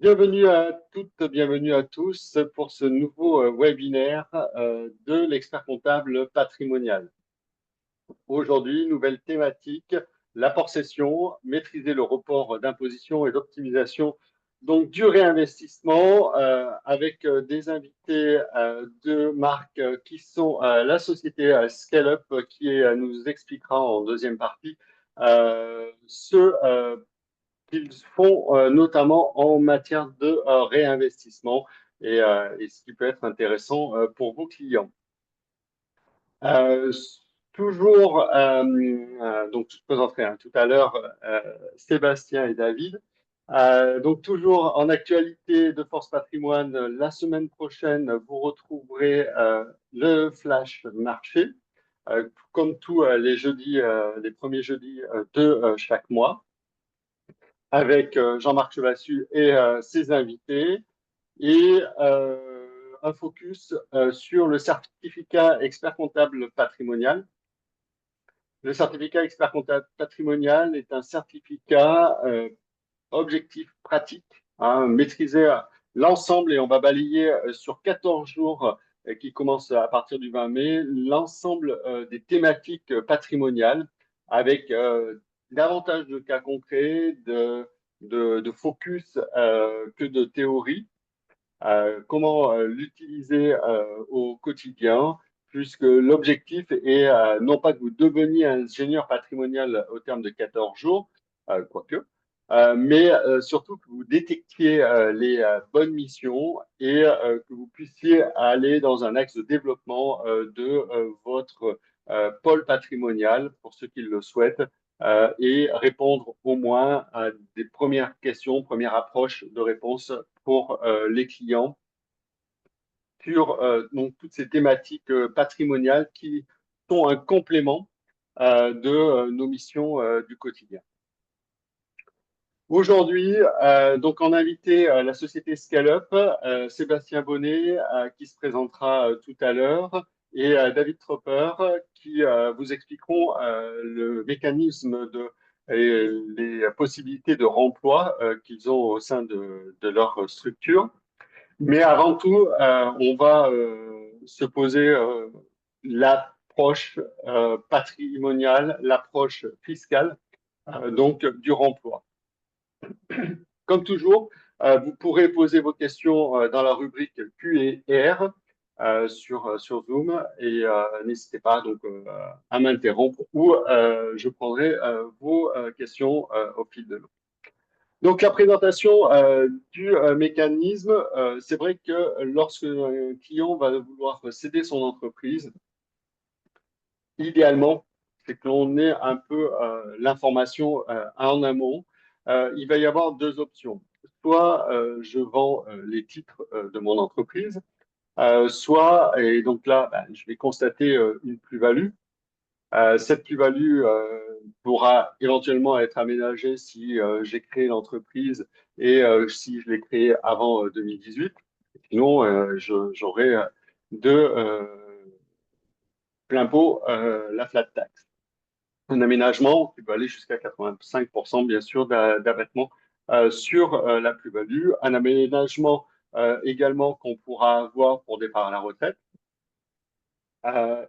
Bienvenue à toutes, bienvenue à tous pour ce nouveau webinaire de l'expert comptable patrimonial. Aujourd'hui, nouvelle thématique, l'apport-cession, maîtriser le report d'imposition et d'optimisation donc du réinvestissement avec des invités de marque qui sont la société Scale-up nous expliquera en deuxième partie ce qu'ils font notamment en matière de réinvestissement et ce qui peut être intéressant pour vos clients. Euh, toujours, donc je présenterai tout à l'heure Sébastien et David. Donc toujours en actualité de Force Patrimoine, la semaine prochaine, vous retrouverez le flash marché, comme tous les jeudis, les premiers jeudis de chaque mois, avec Jean-Marc Chevassus et ses invités, et un focus sur le certificat expert comptable patrimonial. Le certificat expert comptable patrimonial est un certificat objectif pratique, hein, maîtriser l'ensemble, et on va balayer sur 14 jours qui commencent à partir du 20 mai, l'ensemble des thématiques patrimoniales avec davantage de cas concrets, de focus que de théorie. Comment l'utiliser au quotidien, puisque l'objectif est non pas que vous deveniez ingénieur patrimonial au terme de 14 jours, quoique, mais surtout que vous détectiez les bonnes missions et que vous puissiez aller dans un axe de développement de votre pôle patrimonial pour ceux qui le souhaitent et répondre au moins à des premières questions, premières approches de réponses pour les clients sur donc, toutes ces thématiques patrimoniales qui sont un complément de nos missions du quotidien. Aujourd'hui, donc en invité la société Scale-up, Sébastien Bonnet qui se présentera tout à l'heure et David Tropper qui vous expliqueront le mécanisme et les possibilités de remploi qu'ils ont au sein de leur structure. Mais avant tout, on va se poser l'approche patrimoniale, l'approche fiscale, donc du remploi. Comme toujours, vous pourrez poser vos questions dans la rubrique Q&R sur Zoom et n'hésitez pas donc à m'interrompre ou je prendrai vos questions au fil de l'eau. Donc la présentation du mécanisme, c'est vrai que lorsque un client va vouloir céder son entreprise, idéalement, c'est que l'on ait un peu l'information en amont. Il va y avoir deux options. Soit je vends les titres de mon entreprise, soit, et donc là, ben, je vais constater une plus-value. Cette plus-value pourra éventuellement être aménagée si j'ai créé l'entreprise et si je l'ai créée avant 2018. Sinon, j'aurai de plein pot la flat tax. Un aménagement qui peut aller jusqu'à 85%, bien sûr, d'abattement sur la plus-value. Un aménagement également qu'on pourra avoir pour départ à la retraite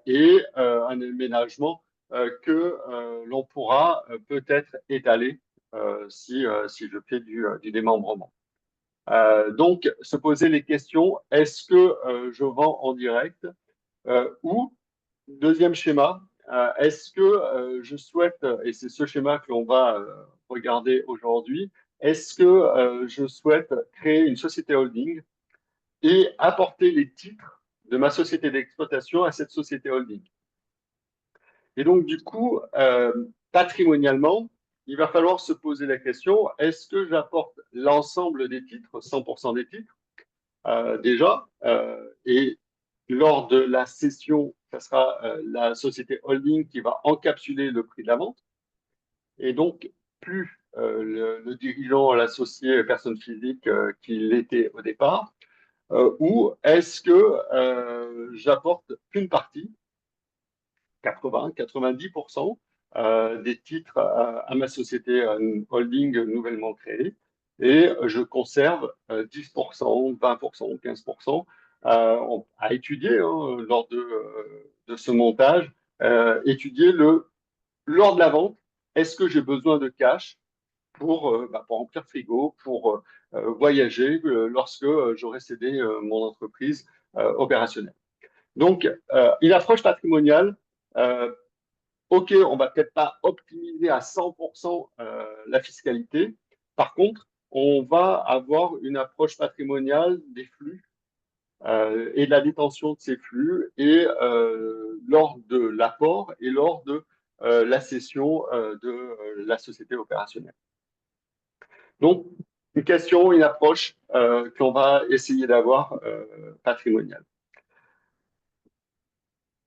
et un aménagement que l'on pourra peut-être étaler si je fais du démembrement. Donc, se poser les questions, est-ce que je vends en direct ou, deuxième schéma, est-ce que je souhaite, et c'est ce schéma que l'on va regarder aujourd'hui, est-ce que je souhaite créer une société holding et apporter les titres de ma société d'exploitation à cette société holding? Et donc, du coup, patrimonialement, il va falloir se poser la question, est-ce que j'apporte l'ensemble des titres, 100% des titres, déjà, et lors de la cession, ça sera la société holding qui va encapsuler le prix de la vente. Et donc, plus le dirigeant, l'associé, personne physique qu'il était au départ, ou est-ce que j'apporte qu'une partie 80-90% des titres à ma société holding nouvellement créée. et je conserve 10%, 20%, 15% à étudier lors de ce montage, étudier lors de la vente, est-ce que j'ai besoin de cash pour remplir le frigo, pour voyager lorsque j'aurai cédé mon entreprise opérationnelle. Donc, une approche patrimoniale, euh, OK, on va peut-être pas optimiser à 100% la fiscalité. Par contre, on va avoir une approche patrimoniale des flux et de la détention de ces flux et lors de l'apport et lors de la cession de la société opérationnelle. Donc, une question, une approche qu'on va essayer d'avoir patrimoniale.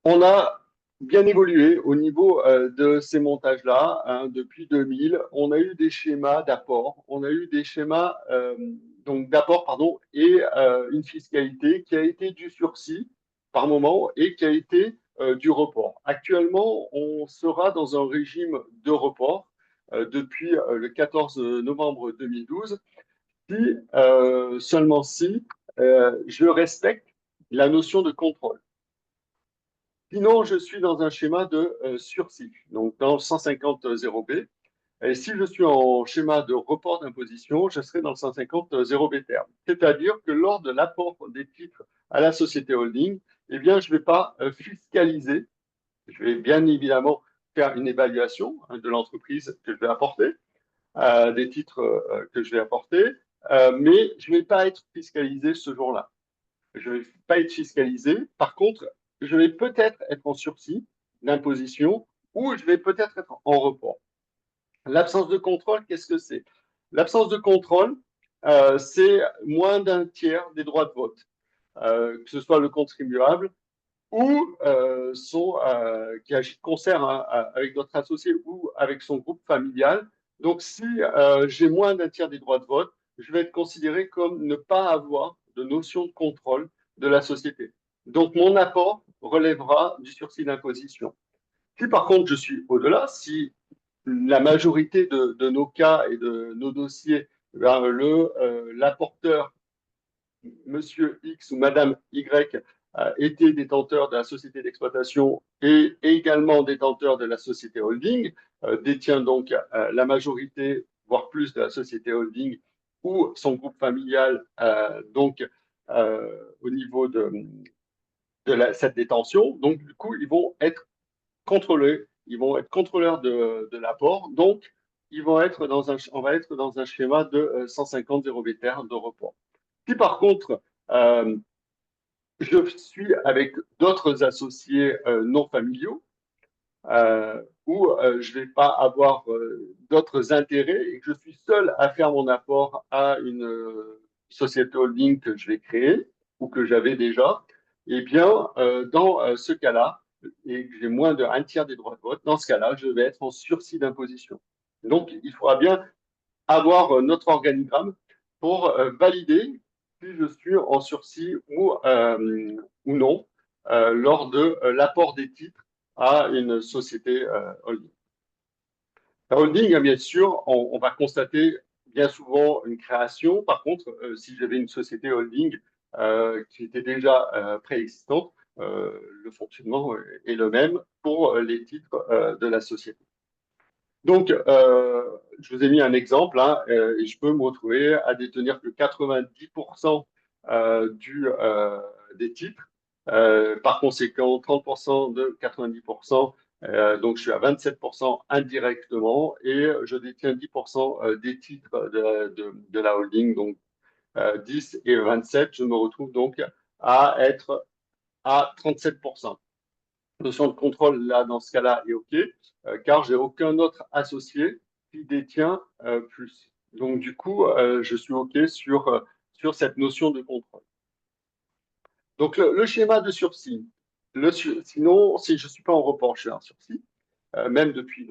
On a bien évolué au niveau de ces montages-là. Hein, depuis 2000, on a eu des schémas d'apport, on a eu des schémas donc d'apport, pardon, et une fiscalité qui a été du sursis par moment et qui a été du report. Actuellement, on sera dans un régime de report depuis le 14 novembre 2012, seulement si je respecte la notion de contrôle. Sinon, je suis dans un schéma de sursis, donc dans le 150.0B. Et si je suis en schéma de report d'imposition, je serai dans le 150.0B terme. C'est-à-dire que lors de l'apport des titres à la société holding, eh bien, je ne vais pas fiscaliser. Je vais bien évidemment faire une évaluation de l'entreprise que je vais apporter, des titres que je vais apporter, mais je ne vais pas être fiscalisé ce jour-là. Je ne vais pas être fiscalisé. Par contre, je vais peut-être être en sursis d'imposition ou je vais peut-être être en report. L'absence de contrôle, qu'est-ce que c'est? L'absence de contrôle, c'est moins d'un tiers des droits de vote, que ce soit le contribuable ou qui agit de concert avec d'autres associés ou avec son groupe familial. Donc, si j'ai moins d'un tiers des droits de vote, je vais être considéré comme ne pas avoir de notion de contrôle de la société. Donc, mon apport relèvera du sursis d'imposition. Si par contre je suis au-delà, si la majorité de nos cas et de nos dossiers, l'apporteur Monsieur X ou Madame Y était détenteur de la société d'exploitation et également détenteur de la société holding, détient donc la majorité, voire plus de la société holding ou son groupe familial, au niveau de cette détention. Donc, du coup, ils vont être contrôlés, ils vont être contrôleurs de l'apport. Donc, on va être dans un schéma de 150 0 de report. Si par contre, euh, je suis avec d'autres associés non familiaux où je ne vais pas avoir d'autres intérêts et que je suis seul à faire mon apport à une société holding que je vais créer ou que j'avais déjà, eh bien, dans ce cas-là, et que j'ai moins d'un tiers des droits de vote, dans ce cas-là, je vais être en sursis d'imposition. Donc, il faudra bien avoir notre organigramme pour valider si je suis en sursis ou non lors de l'apport des titres à une société holding. La holding, bien sûr, on va constater bien souvent une création. Par contre, si j'avais une société holding qui était déjà préexistante, le fonctionnement est le même pour les titres de la société. Donc, je vous ai mis un exemple, hein, et je peux me retrouver à détenir que 90% des titres. Par conséquent, 30% de 90%, donc je suis à 27% indirectement et je détiens 10% des titres de la holding, donc 10 et 27, je me retrouve donc à être à 37%. Notion de contrôle, là, dans ce cas-là, est OK, car j'ai aucun autre associé qui détient plus. Donc, du coup, je suis OK sur cette notion de contrôle. Donc, le schéma de sursis. Sinon, si je ne suis pas en report, je suis en sursis, même depuis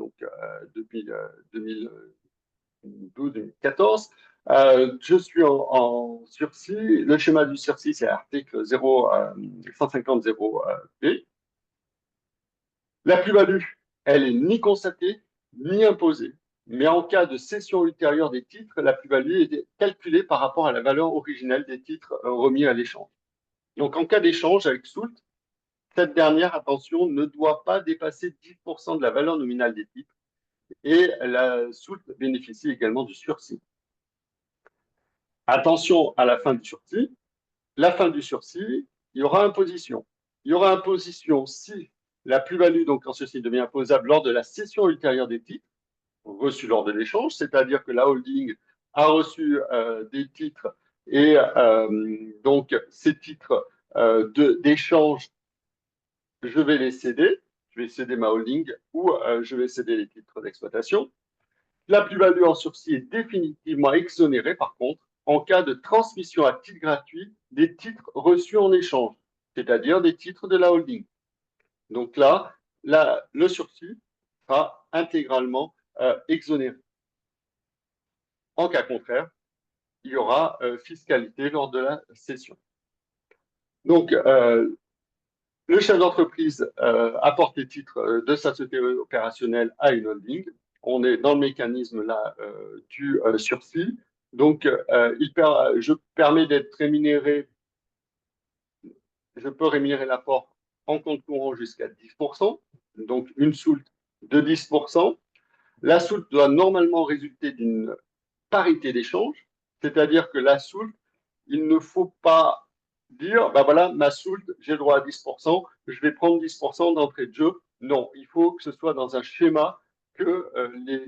2012-2014. Je suis en sursis. Le schéma du sursis, c'est article 150.0B. La plus-value, elle est ni constatée ni imposée. Mais en cas de cession ultérieure des titres, la plus-value est calculée par rapport à la valeur originelle des titres remis à l'échange. Donc, en cas d'échange avec Soult, cette dernière, attention, ne doit pas dépasser 10% de la valeur nominale des titres et la Soult bénéficie également du sursis. Attention à la fin du sursis. La fin du sursis, il y aura imposition. Il y aura imposition si la plus-value, donc en ceci, devient imposable lors de la cession ultérieure des titres reçus lors de l'échange, c'est-à-dire que la holding a reçu des titres et donc ces titres d'échange, je vais les céder, je vais céder ma holding ou je vais céder les titres d'exploitation. La plus-value en sursis est définitivement exonérée, par contre, en cas de transmission à titre gratuit des titres reçus en échange, c'est-à-dire des titres de la holding. Donc là, le sursis sera intégralement exonéré. En cas contraire, il y aura fiscalité lors de la cession. Donc, le chef d'entreprise apporte les titres de sa société opérationnelle à une holding. On est dans le mécanisme là du sursis. Donc, je permets d'être rémunéré, je peux rémunérer l'apport en compte courant jusqu'à 10%, donc une soulte de 10%. La soulte doit normalement résulter d'une parité d'échange, c'est-à-dire que la soulte, il ne faut pas dire, ben voilà, ma soulte, j'ai le droit à 10%, je vais prendre 10% d'entrée de jeu. Non, il faut que ce soit dans un schéma que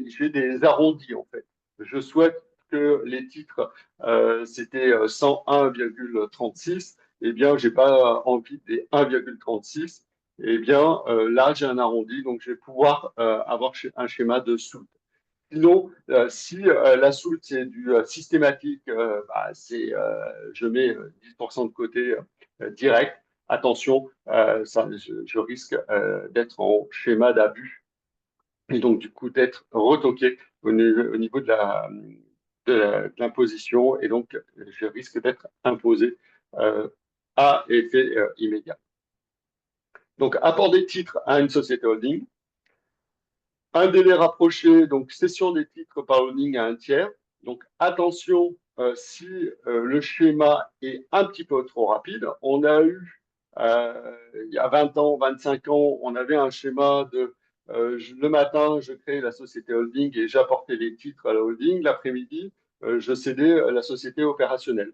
j'ai des arrondis, en fait. Je souhaite que les titres, c'était 101,36, eh bien, j'ai pas envie des 1,36. Eh bien, là, j'ai un arrondi, donc je vais pouvoir avoir un schéma de soulte. Sinon, si la soult c'est du systématique, bah, je mets 10% de côté direct. Attention, je risque d'être en schéma d'abus et donc du coup d'être retoqué au niveau de l'imposition et donc je risque d'être imposé euh, à effet immédiat. Donc, apport des titres à une société holding. Un délai rapproché, donc cession des titres par holding à un tiers. Donc attention, si le schéma est un petit peu trop rapide, on a eu il y a 20 ans, 25 ans, on avait un schéma de le matin, je créais la société holding et j'apportais les titres à la holding. L'après-midi, je cédais la société opérationnelle.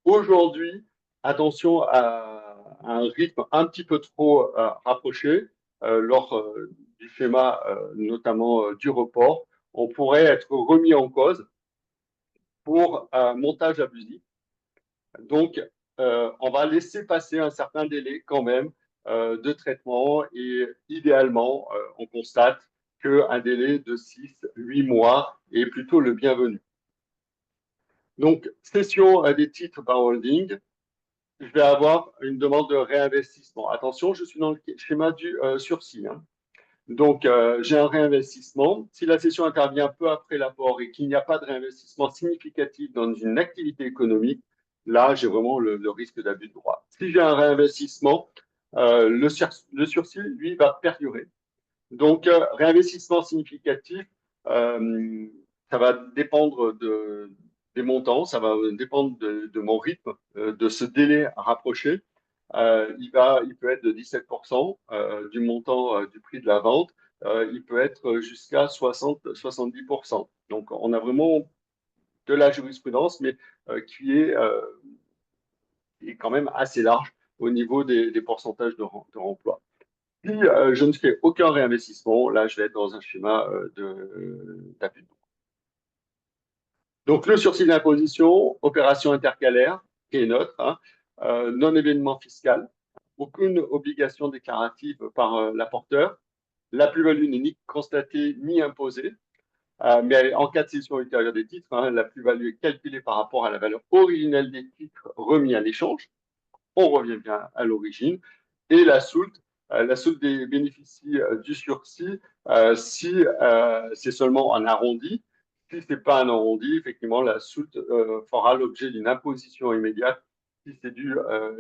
Aujourd'hui, attention à un rythme un petit peu trop rapproché lors du schéma, notamment du report, on pourrait être remis en cause pour un montage abusif. Donc, on va laisser passer un certain délai quand même de traitement et idéalement, on constate qu'un délai de 6-8 mois est plutôt le bienvenu. Donc, cession des titres par holding, je vais avoir une demande de réinvestissement. Attention, je suis dans le schéma du sursis. Hein. Donc, j'ai un réinvestissement. Si la cession intervient peu après l'apport et qu'il n'y a pas de réinvestissement significatif dans une activité économique, là, j'ai vraiment le risque d'abus de droit. Si j'ai un réinvestissement, le sursis, lui, va perdurer. Donc, réinvestissement significatif, euh, ça va dépendre des montants, ça va dépendre de mon rythme, de ce délai à rapprocher. Il peut être de 17% du montant du prix de la vente. Il peut être jusqu'à 60-70%. Donc, on a vraiment de la jurisprudence, mais qui est quand même assez large au niveau des pourcentages de remploi. Si je ne fais aucun réinvestissement, là, je vais être dans un schéma d'abus de droit. Donc, le sursis d'imposition, opération intercalaire, qui est neutre, hein, non-événement fiscal, aucune obligation déclarative par l'apporteur. La plus-value n'est ni constatée ni imposée, mais en cas de cession ultérieure des titres, hein, la plus-value est calculée par rapport à la valeur originelle des titres remis à l'échange. On revient bien à l'origine. Et la soulte bénéficie du sursis si c'est seulement un arrondi. Si ce n'est pas un arrondi, effectivement, la soulte fera l'objet d'une imposition immédiate. Si c'est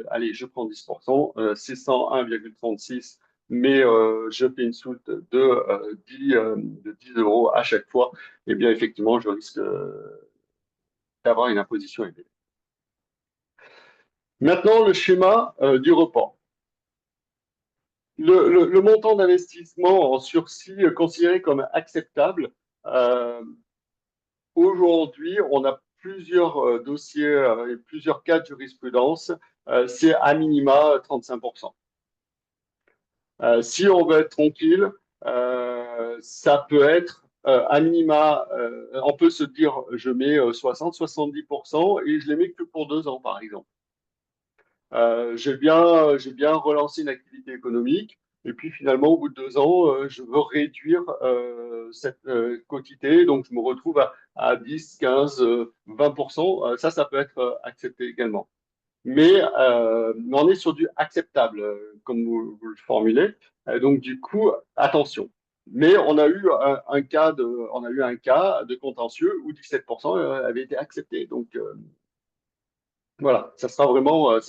allez, je prends 10%, c'est 101,36 mais je fais une soulte de 10 euros à chaque fois, eh bien, effectivement, je risque d'avoir une imposition élevée. Maintenant, le schéma du report. Le montant d'investissement en sursis considéré comme acceptable, euh, aujourd'hui, on a plusieurs dossiers et plusieurs cas de jurisprudence. C'est à minima 35%. Si on veut être tranquille, ça peut être à minima, on peut se dire je mets 60-70% et je les mets que pour 2 ans, par exemple. J'ai bien relancé une activité économique et puis finalement, au bout de 2 ans, je veux réduire cette quotité, donc je me retrouve à 10, 15, 20%. Ça peut être accepté également. Mais on est sur du acceptable, comme vous le formulez. Donc du coup, attention. Mais on a eu un cas de contentieux où 17% avait été accepté. Donc voilà, ça sera vraiment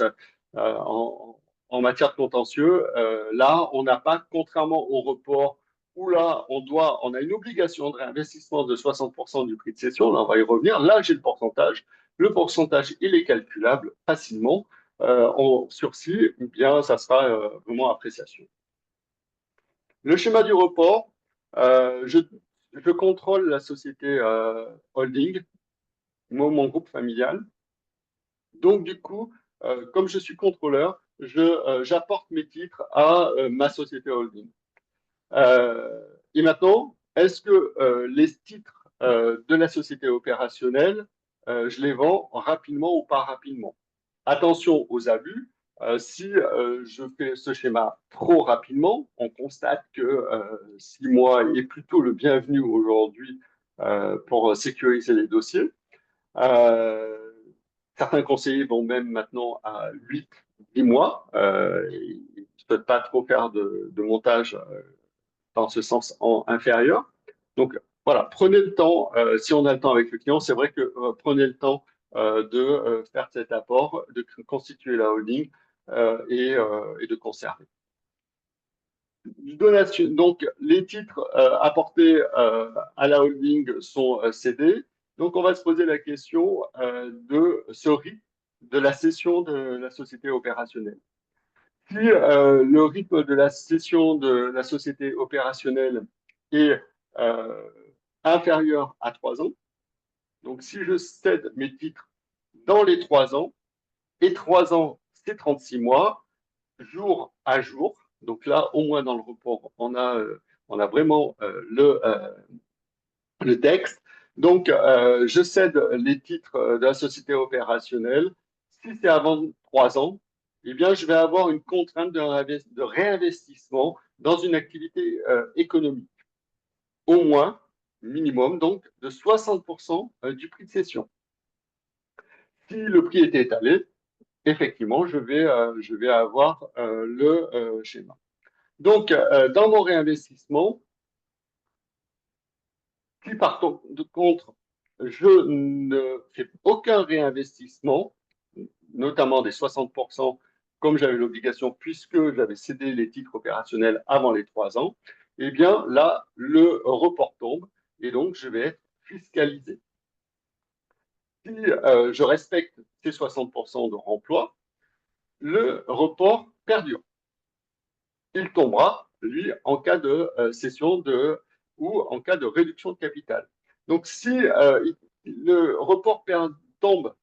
en matière de contentieux. Là, on n'a pas, contrairement au report, où là, on a une obligation de réinvestissement de 60% du prix de cession. Là, on va y revenir. Là, j'ai le pourcentage. Le pourcentage, il est calculable facilement. En sursis, eh bien, ça sera vraiment appréciation. Le schéma du report, euh, je, je contrôle la société holding, moi, mon groupe familial. Donc, du coup, comme je suis contrôleur, j'apporte mes titres à ma société holding. Et maintenant, est-ce que les titres de la société opérationnelle, je les vends rapidement ou pas rapidement? Attention aux abus. Si je fais ce schéma trop rapidement, on constate que 6 mois est plutôt le bienvenu aujourd'hui pour sécuriser les dossiers. Euh, Certains conseillers vont même maintenant à 8-10 mois. Ils ne souhaitent pas trop faire de montage dans ce sens inférieur. Donc voilà, prenez le temps, si on a le temps avec le client, c'est vrai que prenez le temps de faire cet apport, de constituer la holding et de conserver. Donation. Donc, les titres apportés à la holding sont cédés. Donc, on va se poser la question de ce rythme de la cession de la société opérationnelle. Si le rythme de la cession de la société opérationnelle est euh, inférieur à 3 ans, donc si je cède mes titres dans les 3 ans, et 3 ans, c'est 36 mois, jour à jour. Donc là, au moins dans le report, on a vraiment le texte. Donc, je cède les titres de la société opérationnelle. Si c'est avant 3 ans, eh bien, je vais avoir une contrainte de réinvestissement dans une activité économique. Au moins, minimum, donc, de 60% du prix de cession. Si le prix est étalé, effectivement, je vais avoir le schéma. Donc, dans mon réinvestissement, si par contre, je ne fais aucun réinvestissement, notamment des 60%, comme j'avais l'obligation, puisque j'avais cédé les titres opérationnels avant les 3 ans, eh bien là, le report tombe et donc je vais être fiscalisé. Si je respecte ces 60% de remploi, le report perdure. Il tombera, lui, en cas de cession ou en cas de réduction de capital. Donc, si le report tombe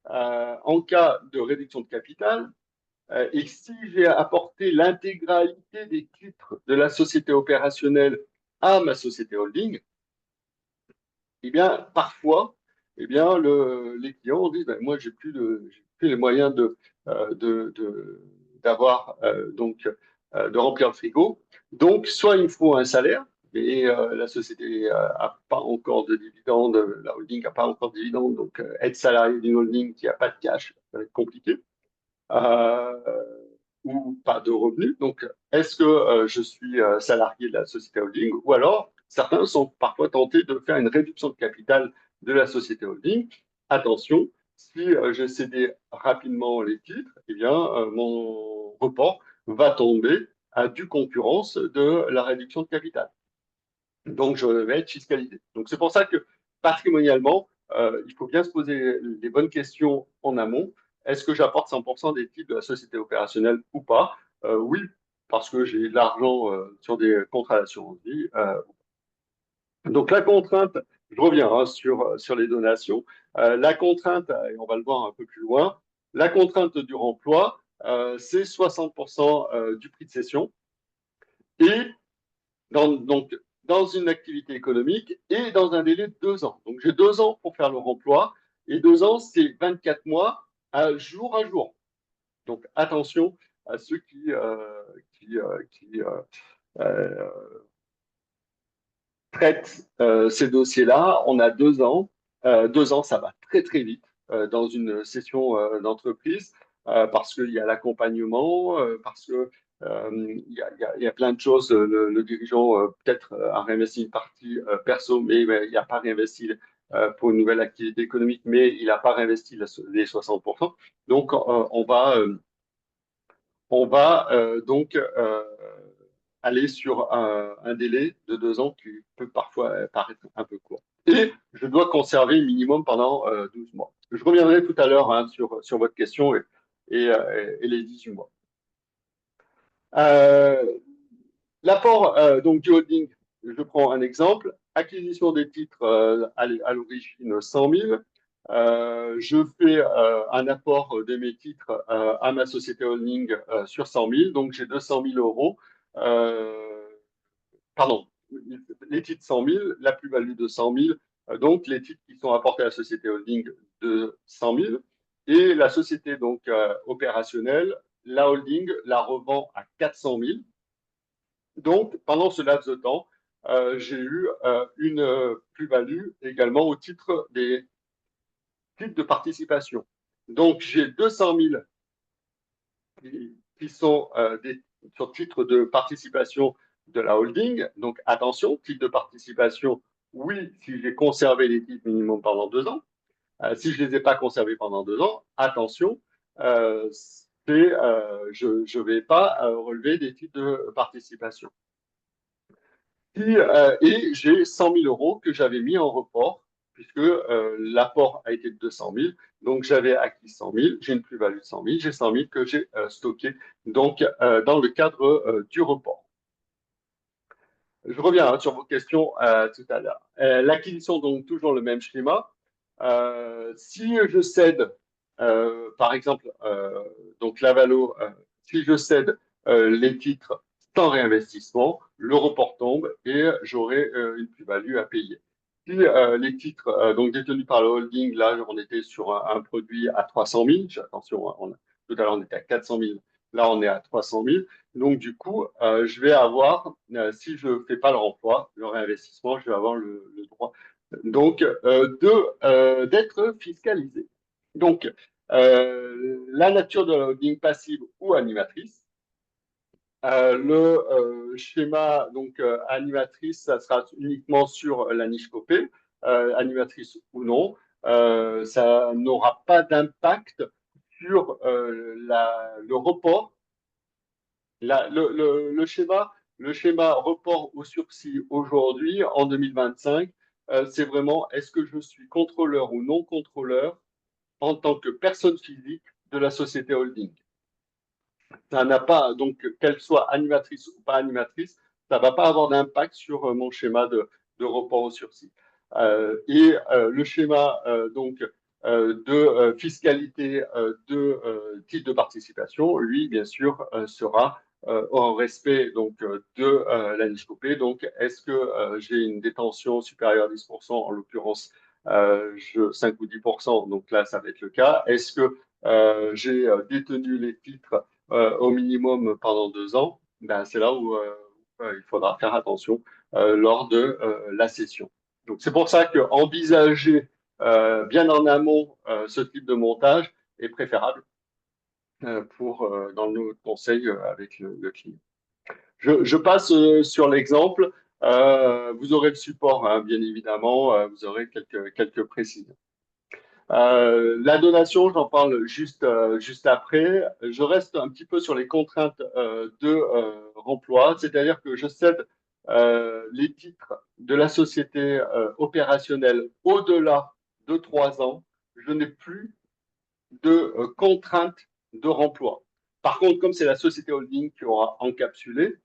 en cas de réduction de capital, et si j'ai apporté l'intégralité des titres de la société opérationnelle à ma société holding, eh bien, parfois, eh bien, les clients disent, ben, moi, j'ai plus les moyens d'avoir, de remplir le frigo. Donc, soit il me faut un salaire, mais la société n'a pas encore de dividendes, la holding n'a pas encore de dividendes, donc être salarié d'une holding qui n'a pas de cash, ça va être compliqué. Euh, ou pas de revenus. Donc, est-ce que je suis salarié de la société holding ou alors certains sont parfois tentés de faire une réduction de capital de la société holding. Attention, si j'ai cédé rapidement les titres, eh bien, mon report va tomber à due concurrence de la réduction de capital. Donc, je vais être fiscalisé. Donc, c'est pour ça que patrimonialement, il faut bien se poser les bonnes questions en amont. Est-ce que j'apporte 100% des titres de la société opérationnelle ou pas? Oui, parce que j'ai de l'argent sur des contrats d'assurance vie. Donc, la contrainte, je reviens hein, sur les donations. La contrainte, et on va le voir un peu plus loin, la contrainte du remploi, c'est 60% du prix de cession. Et donc, dans une activité économique et dans un délai de 2 ans. Donc, j'ai 2 ans pour faire le remploi et 2 ans, c'est 24 mois à jour à jour. Donc, attention à ceux qui euh, traitent ces dossiers-là. On a 2 ans. 2 ans, ça va très, très vite dans une session d'entreprise parce qu'il y a l'accompagnement, parce que il y a plein de choses. Le dirigeant, peut-être, a réinvesti une partie perso, mais il n'a pas réinvesti pour une nouvelle activité économique, mais il n'a pas réinvesti les 60%. Donc, on va donc aller sur un délai de 2 ans qui peut parfois paraître un peu court. Et je dois conserver minimum pendant 12 mois. Je reviendrai tout à l'heure hein, sur votre question et les 18 mois. Euh, L'apport donc du holding, je prends un exemple. Acquisition des titres à l'origine 100 000. Je fais un apport de mes titres à ma société holding sur 100 000. Donc j'ai 200 000 euros. Pardon, les titres 100 000, la plus-value de 100 000. Donc les titres qui sont apportés à la société holding de 100 000. Et la société donc opérationnelle, la holding la revend à 400 000. Donc, pendant ce laps de temps, j'ai eu une plus-value également au titre des titres de participation. Donc, j'ai 200 000 qui sont sur titres de participation de la holding. Donc, attention, titre de participation, oui, si j'ai conservé les titres minimum pendant 2 ans. Si je ne les ai pas conservés pendant 2 ans, attention, je ne vais pas relever des titres de participation. Et j'ai 100 000 euros que j'avais mis en report, puisque l'apport a été de 200 000. Donc, j'avais acquis 100 000, j'ai une plus-value de 100 000, j'ai 100 000 que j'ai stocké donc, dans le cadre du report. Je reviens hein, sur vos questions tout à l'heure. L'acquisition, donc, toujours le même schéma. Si je cède, par exemple, donc Lavalo, si je cède les titres sans réinvestissement, le report tombe et j'aurai une plus-value à payer. Si les titres donc détenus par le holding, là, on était sur un produit à 300 000. Attention, hein, tout à l'heure, on était à 400 000. Là, on est à 300 000. Donc, du coup, je vais avoir, si je ne fais pas le remploi, le réinvestissement, je vais avoir le droit donc d'être fiscalisé. Donc, la nature de la holding passive ou animatrice. Le schéma donc animatrice, ça sera uniquement sur la niche copée, animatrice ou non. Ça n'aura pas d'impact sur le report. Le schéma report au sursis aujourd'hui, en 2025, c'est vraiment est-ce que je suis contrôleur ou non contrôleur en tant que personne physique de la société holding. Ça n'a pas, donc qu'elle soit animatrice ou pas animatrice, ça ne va pas avoir d'impact sur mon schéma de report au sursis. Le schéma donc de fiscalité de titre de participation, lui, bien sûr, sera en respect donc de la niche coupée. Donc, est-ce que j'ai une détention supérieure à 10%, en l'occurrence 5 ou 10%, donc là, ça va être le cas. Est-ce que j'ai détenu les titres au minimum pendant 2 ans? Ben, c'est là où il faudra faire attention lors de la session. Donc, c'est pour ça qu'envisager bien en amont ce type de montage est préférable dans nos conseils avec le client. Je passe sur l'exemple. Vous aurez le support, hein, bien évidemment. Vous aurez quelques précisions. La donation, j'en parle juste après. Je reste un petit peu sur les contraintes de remploi, c'est-à-dire que je cède les titres de la société opérationnelle au-delà de 3 ans. Je n'ai plus de contraintes de remploi. Par contre, comme c'est la société holding qui aura encapsulé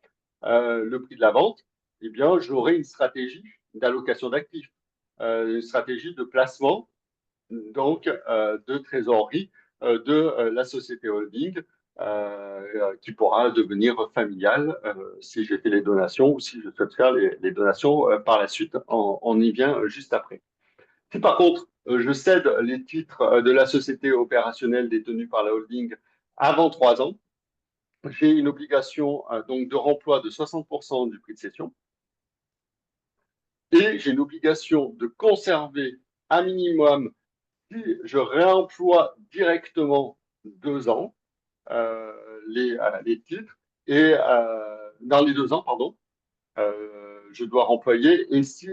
le prix de la vente, eh bien, j'aurai une stratégie d'allocation d'actifs, une stratégie de placement donc de trésorerie de la société holding qui pourra devenir familiale si j'ai fait les donations ou si je souhaite faire les donations par la suite. On y vient juste après. Si par contre je cède les titres de la société opérationnelle détenue par la holding avant 3 ans, j'ai une obligation donc de remploi de 60% du prix de cession et j'ai une obligation de conserver un minimum si je réemploie directement 2 ans les titres et dans les 2 ans, pardon, je dois remployer. Et si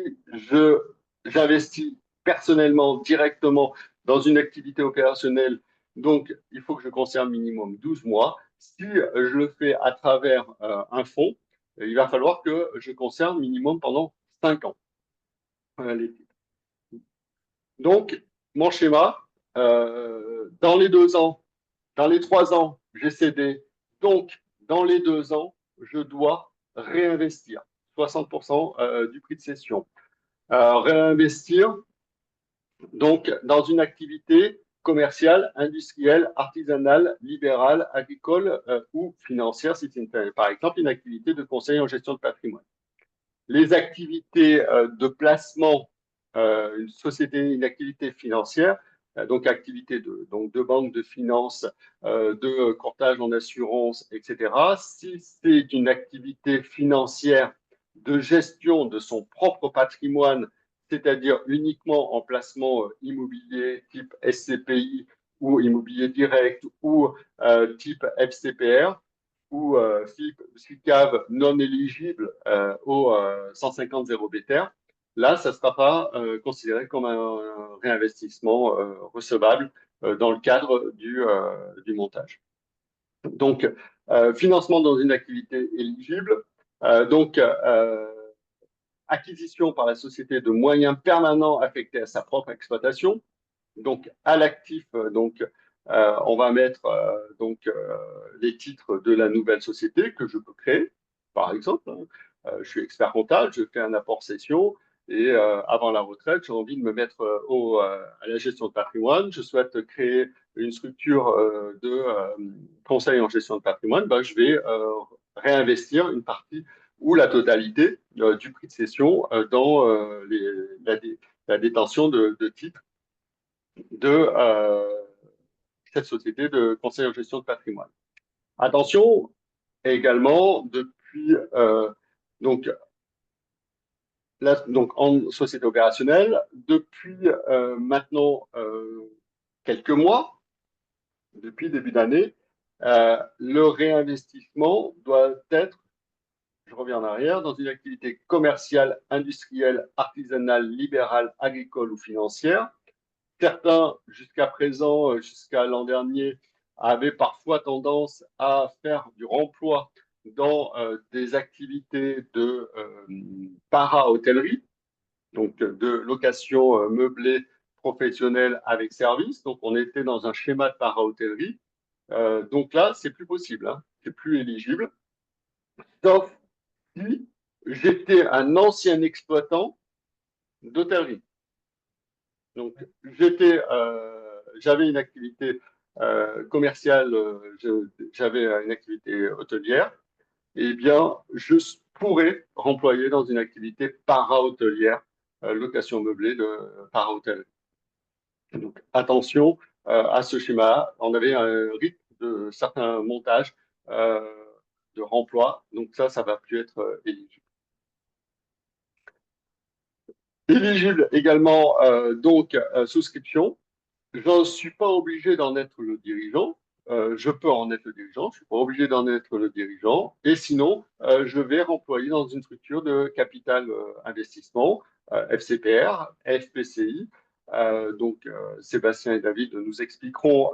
j'investis personnellement directement dans une activité opérationnelle, donc il faut que je conserve minimum 12 mois. Si je le fais à travers un fonds, il va falloir que je conserve minimum pendant 5 ans les titres. Donc, mon schéma, dans les 2 ans, dans les 3 ans, j'ai cédé. Donc, dans les 2 ans, je dois réinvestir 60% du prix de cession. Réinvestir donc dans une activité commerciale, industrielle, artisanale, libérale, agricole ou financière, si c'est par exemple une activité de conseil en gestion de patrimoine. Les activités de placement, une société, une activité financière, donc activité de banque, de finance, de courtage en assurance, etc. Si c'est une activité financière de gestion de son propre patrimoine, c'est-à-dire uniquement en placement immobilier type SCPI ou immobilier direct ou type FCPR, ou SICAV non éligible au 150 0 BTR, là, ça ne sera pas considéré comme un réinvestissement recevable dans le cadre du montage. Donc, financement dans une activité éligible. Donc, acquisition par la société de moyens permanents affectés à sa propre exploitation. Donc, à l'actif, on va mettre les titres de la nouvelle société que je peux créer, par exemple. Je suis expert comptable, je fais un apport cession et avant la retraite, j'ai envie de me mettre à la gestion de patrimoine. Je souhaite créer une structure de conseil en gestion de patrimoine. Ben, je vais réinvestir une partie ou la totalité du prix de cession dans la détention de titres de cette société de conseil en gestion de patrimoine. Attention, également, depuis donc, donc en société opérationnelle, depuis maintenant quelques mois, depuis début d'année, le réinvestissement doit être, je reviens en arrière, dans une activité commerciale, industrielle, artisanale, libérale, agricole ou financière. Certains, jusqu'à présent, jusqu'à l'an dernier, avaient parfois tendance à faire du remploi dans des activités de para-hôtellerie, donc de location meublée professionnelle avec service. Donc, on était dans un schéma de para-hôtellerie. Donc là, c'est plus possible, hein, c'est plus éligible, sauf si j'étais un ancien exploitant d'hôtellerie. Donc, j'avais une activité commerciale, j'avais une activité hôtelière. Eh bien, je pourrais remployer dans une activité para-hôtelière, location meublée de para-hôtel. Donc, attention à ce schéma. On avait un rythme de certains montages euh, de remploi. Donc, ça va plus être éligible. Éligible également, souscription. Je ne suis pas obligé d'en être le dirigeant. Je peux en être le dirigeant, je ne suis pas obligé d'en être le dirigeant. Et sinon, je vais remployer dans une structure de capital investissement, FCPR, FPCI, Sébastien et David nous expliqueront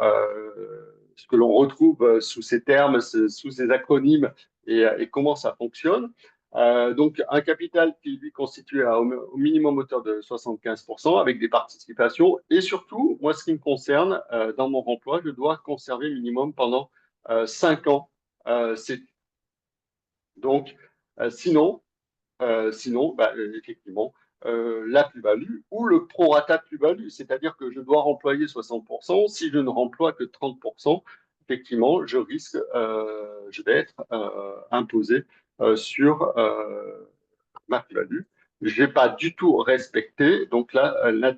ce que l'on retrouve sous ces termes, sous ces acronymes et comment ça fonctionne. Donc, un capital qui lui constitue au minimum hauteur de 75% avec des participations. Et surtout, moi, ce qui me concerne, dans mon emploi, je dois conserver minimum pendant 5 ans. C'est donc, sinon, effectivement, la plus-value ou le prorata de plus-value, c'est-à-dire que je dois remployer 60%. Si je ne remploie que 30%, effectivement, je vais être imposé sur ma plus-value. Je n'ai pas du tout respecté donc là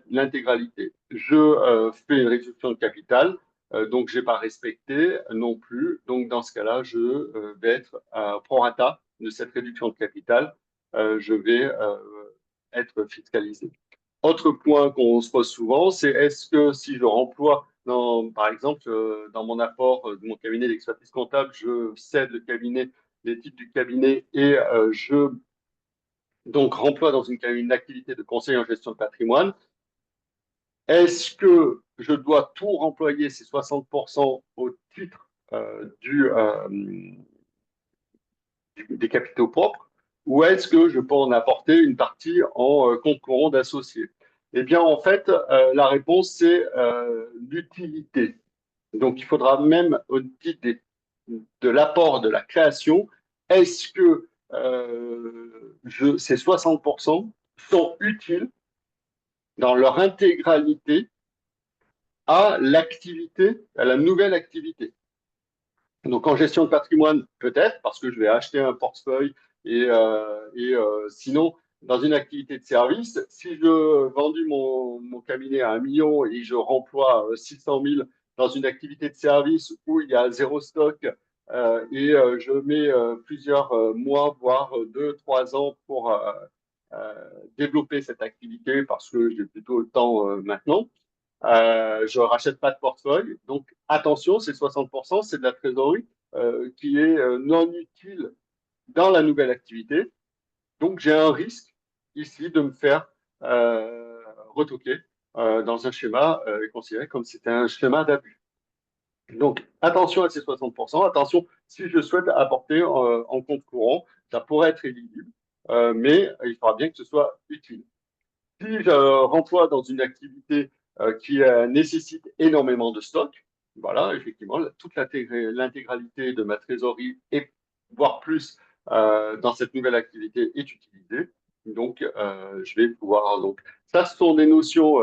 l'intégralité. Je fais une réduction de capital, donc je n'ai pas respecté non plus. Donc dans ce cas-là, je vais être prorata de cette réduction de capital. Je vais être fiscalisé. Autre point qu'on se pose souvent, c'est est-ce que si je remploie, par exemple, dans mon apport de mon cabinet d'expertise comptable, je cède le cabinet, les titres du cabinet et je donc remploie dans une activité de conseil en gestion de patrimoine. Est-ce que je dois tout remployer, ces 60% au titre des capitaux propres, ou est-ce que je peux en apporter une partie en compte courant d'associés? Eh bien, en fait, la réponse, c'est l'utilité. Donc, il faudra même, au titre de l'apport de la création, est-ce que ces 60% sont utiles dans leur intégralité à l'activité, à la nouvelle activité. Donc en gestion de patrimoine, peut-être, parce que je vais acheter un portefeuille sinon, dans une activité de service, si je vendu mon cabinet à 1 million et je remploie 600 000 dans une activité de service où il y a zéro stock je mets plusieurs mois, voire 2, 3 ans pour développer cette activité parce que j'ai plutôt le temps maintenant. Je rachète pas de portefeuille. Donc, attention, ces 60%, c'est de la trésorerie qui est non utile dans la nouvelle activité. Donc, j'ai un risque ici de me faire retoquer dans un schéma considéré comme c'était un schéma d'abus. Donc, attention à ces 60%. Attention, si je souhaite apporter en compte courant, ça pourrait être éligible, mais il faudra bien que ce soit utile. Si je renvoie dans une activité qui nécessite énormément de stock, voilà, effectivement, toute l'intégralité de ma trésorerie et voire plus dans cette nouvelle activité est utilisée. Donc, je vais pouvoir. Donc, ça, ce sont des notions.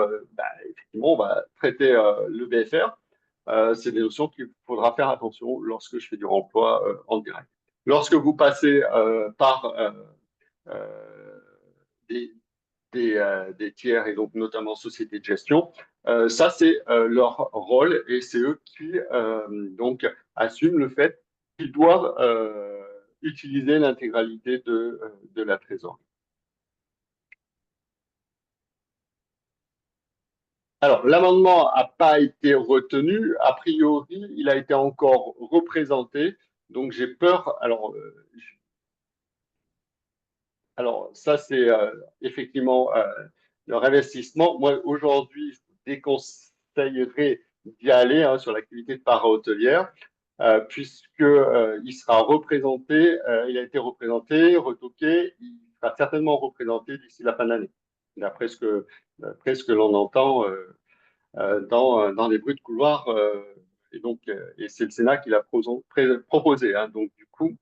Effectivement, on va traiter le BFR. C'est des notions qu'il faudra faire attention lorsque je fais du remploi en direct. Lorsque vous passez par euh, des, des tiers et donc notamment sociétés de gestion. Ça, c'est leur rôle et c'est eux qui donc assument le fait qu'ils doivent utiliser l'intégralité de la trésorerie. Alors, l'amendement n'a pas été retenu. A priori, il a été encore représenté. Donc, j'ai peur. Alors, ça, c'est effectivement leur investissement. Moi, aujourd'hui, je vous déconseillerais d'y aller sur l'activité de para-hôtelière, puisque il sera représenté, il a été représenté, retoqué, il sera certainement représenté d'ici la fin de l'année, d'après ce que l'on entend dans les bruits de couloir. Et c'est le Sénat qui l'a proposé. Hein. Donc, du coup,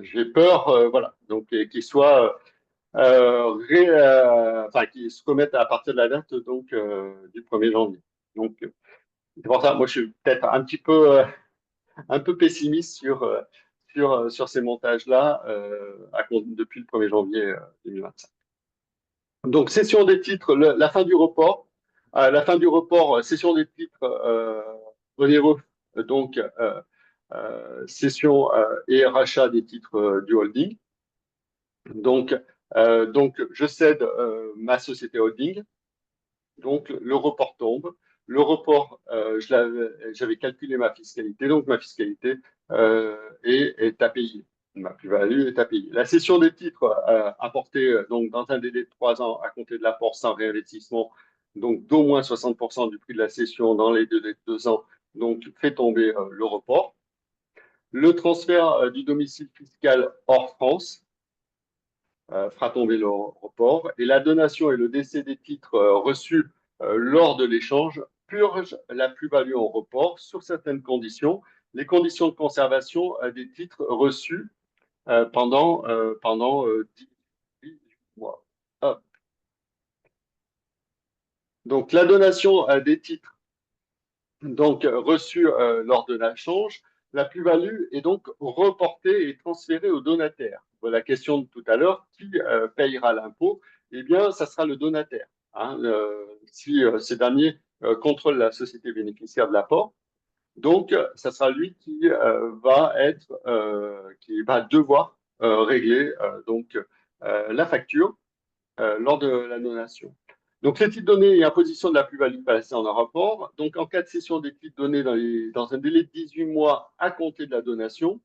j'ai peur, voilà, donc qu'il soit qui se commettent à partir de la date donc, du 1er janvier. Donc, c'est pour ça, moi, je suis peut-être un peu pessimiste sur ces montages-là depuis le 1er janvier 2025. Donc, session des titres, la fin du report. Session des titres onéreux, donc cession et rachat des titres du holding. Donc, je cède ma société holding. Donc, le report tombe. Le report, j'avais calculé ma fiscalité. Donc, ma fiscalité est à payer. Ma plus-value est à payer. La cession des titres apportée donc, dans un délai de 3 ans à compter de l'apport sans réinvestissement donc d'au moins 60% du prix de la cession dans les 2 ans, donc fait tomber le report. Le transfert du domicile fiscal hors France fera tomber le report. Et la donation et le décès des titres reçus lors de l'échange purgent la plus-value en report sur certaines conditions. Les conditions de conservation des titres reçus pendant 18 mois. Hop. Donc, la donation des titres donc, reçus lors de l'échange, la plus-value est donc reportée et transférée au donataire. Voilà la question de tout à l'heure, qui payera l'impôt? Eh bien, ça sera le donataire. Hein, si ces derniers contrôlent la société bénéficiaire de l'apport. Donc, ça sera lui qui va devoir régler donc la facture lors de la donation. Donc, les titres donnés et imposition de la plus-value passée en un rapport. Donc, en cas de cession des titres donnés dans un délai de 18 mois à compter de la donation,